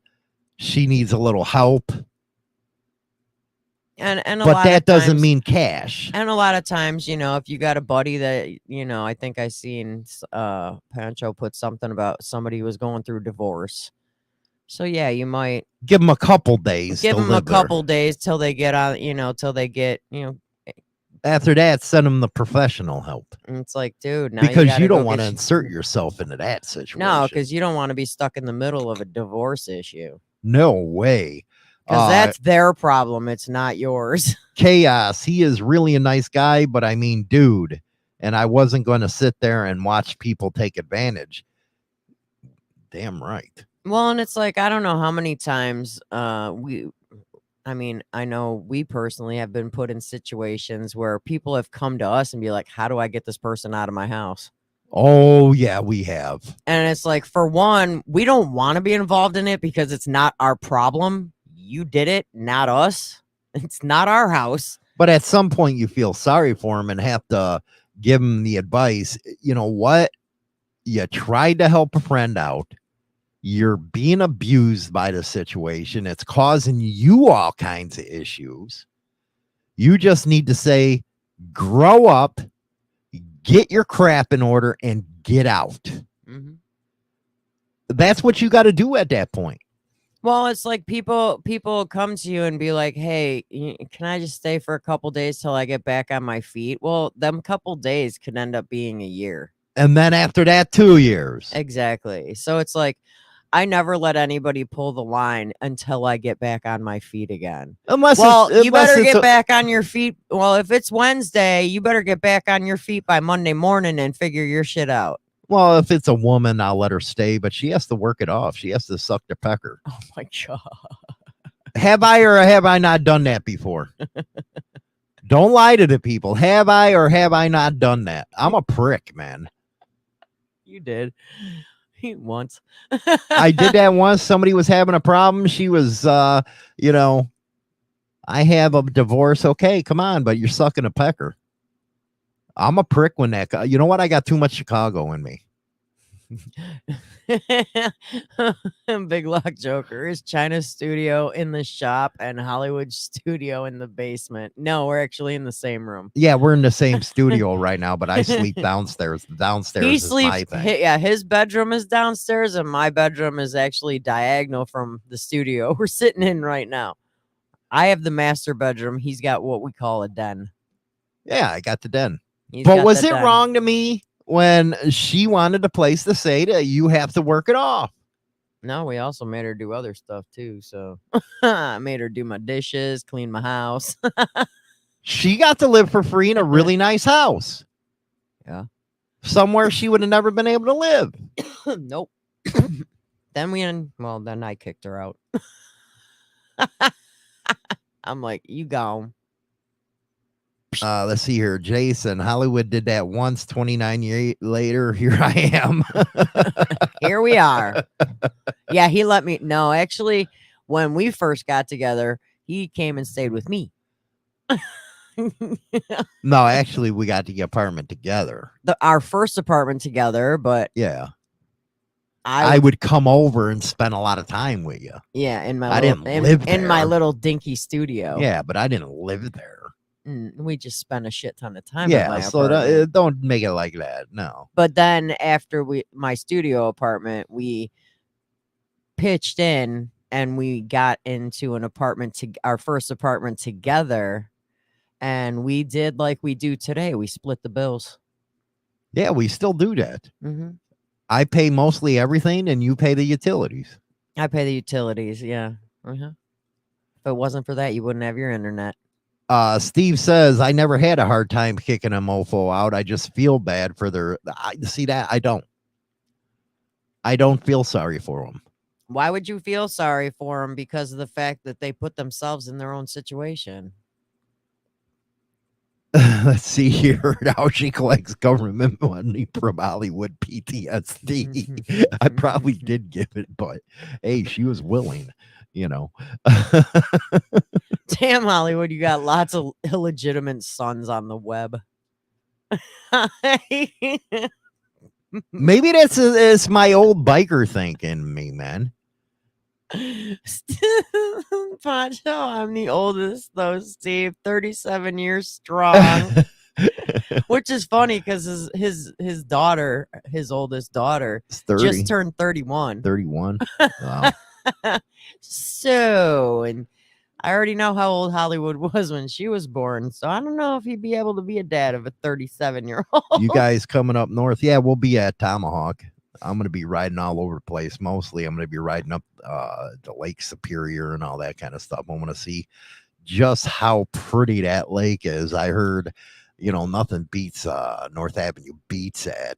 she needs a little help. And but that doesn't mean cash. And a lot of times, if you got a buddy that, I think I seen Pancho put something about somebody who was going through divorce. So yeah, you might give them a couple days. Give them a couple days till they get on, till they get, After that, send them the professional help. And it's like, dude, now because you don't want to insert yourself into that situation. No, because you don't want to be stuck in the middle of a divorce issue. No way. Because that's their problem. It's not yours. Chaos. He is really a nice guy, but I mean, dude. And I wasn't going to sit there and watch people take advantage. Damn right. Well, and it's like, I don't know how many times I know we personally have been put in situations where people have come to us and be like, how do I get this person out of my house? Oh, yeah, we have. And it's like, for one, we don't want to be involved in it because it's not our problem. You did it, not us. It's not our house. But at some point, you feel sorry for him and have to give him the advice. You know what? You tried to help a friend out. You're being abused by the situation. It's causing you all kinds of issues. You just need to say, grow up, get your crap in order, and get out. Mm-hmm. That's what you got to do at that point. Well, it's like people come to you and be like, hey, can I just stay for a couple days till I get back on my feet? Well, them couple days could end up being a year. And then after that, 2 years. Exactly. So it's like, I never let anybody pull the line until I get back on my feet again. Unless you better get back on your feet. Well, if it's Wednesday, you better get back on your feet by Monday morning and figure your shit out. Well, if it's a woman, I'll let her stay, but she has to work it off. She has to suck the pecker. Oh my God. Have I or have I not done that before? Don't lie to the people. Have I or have I not done that? I'm a prick, man. You did. Once. I did that once. Somebody was having a problem. She was, you know, I have a divorce. Okay, come on, but you're sucking a pecker. I'm a prick when that. You know what? I got too much Chicago in me. Big Lock Joker is China's studio in the shop and Hollywood studio in the basement. No, we're actually in the same room. Yeah, we're in the same studio right now, but I sleep downstairs. Downstairs He is sleeps. my thing. Yeah, his bedroom is downstairs, and my bedroom is actually diagonal from the studio we're sitting in right now. I have the master bedroom. He's got what we call a den. Yeah, I got the den. He's But got was the it den. wrong to me when she wanted a place to stay that you have to work it off? No, we also made her do other stuff too. So I made her do my dishes, clean my house. She got to live for free in a really nice house. Yeah. Somewhere she would have never been able to live. Nope. Then then I kicked her out. I'm like, you gone. Let's see here. Jason, Hollywood did that once, 29 years later. Here I am. Here we are. Yeah, he let me. No, actually, when we first got together, he came and stayed with me. No, actually, we got the apartment together. Our first apartment together, but Yeah. I I would come over and spend a lot of time with you. yeah, in my I little, didn't live in my there. little dinky studio. Yeah, but I didn't live there. We just spent a shit ton of time. at Yeah, my so apartment. don't make it like that. No. But then after my studio apartment, we pitched in and we got into an apartment our first apartment together, and we did like we do today. We split the bills. Yeah, we still do that. Mm-hmm. I pay mostly everything and you pay the utilities. I pay the utilities. Yeah. Uh-huh. If it wasn't for that, you wouldn't have your internet. Steve says, I never had a hard time kicking a mofo out. I just feel bad for see that? I don't feel sorry for them. Why would you feel sorry for them? Because of the fact that they put themselves in their own situation. Let's see here. How she collects government money from Hollywood PTSD. I probably did give it, but hey, she was willing, you know. Damn, Hollywood, you got lots of illegitimate sons on the web. Maybe it's my old biker thinking me, man. Poncho, I'm the oldest though, Steve. 37 years strong. Which is funny because his daughter, his oldest daughter, It's 30, just turned 31. 31. Wow. So, and I already know how old Hollywood was when she was born. So I don't know if he'd be able to be a dad of a 37-year-old. You guys coming up north? Yeah, we'll be at Tomahawk. I'm going to be riding all over the place. Mostly, I'm going to be riding up the Lake Superior and all that kind of stuff. I want to see just how pretty that lake is. I heard, nothing beats North Avenue beats at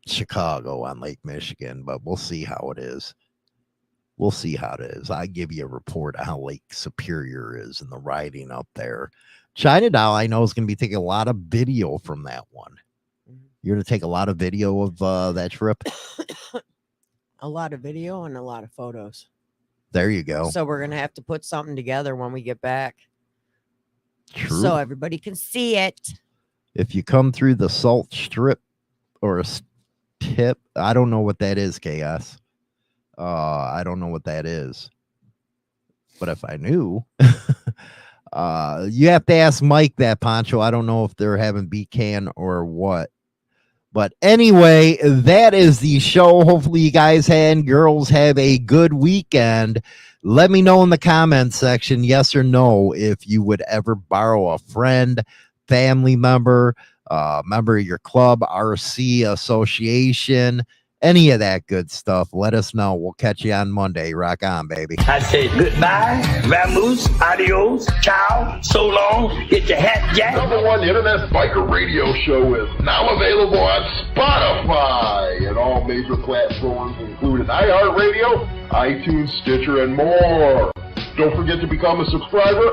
Chicago on Lake Michigan, but we'll see how it is. We'll see how it is. I give you a report of how Lake Superior is and the riding up there. China Doll, I know, is going to be taking a lot of video from that one. You're going to take a lot of video of that trip? A lot of video and a lot of photos. There you go. So we're going to have to put something together when we get back. True. So everybody can see it. If you come through the Salt Strip or a tip, I don't know what that is, Chaos. I don't know what that is. But if I knew, you have to ask Mike that, Poncho. I don't know if they're having B-Can or what. But anyway, that is the show. Hopefully you guys and girls have a good weekend. Let me know in the comments section, yes or no, if you would ever borrow a friend, family member, member of your club, RC association, any of that good stuff. Let us know. We'll catch you on Monday. Rock on, baby. I say goodbye, vamoose, adios, ciao, so long, get your hat jack. #1 internet biker radio show is now available on Spotify and all major platforms, including iHeartRadio, iTunes, Stitcher, and more. Don't forget to become a subscriber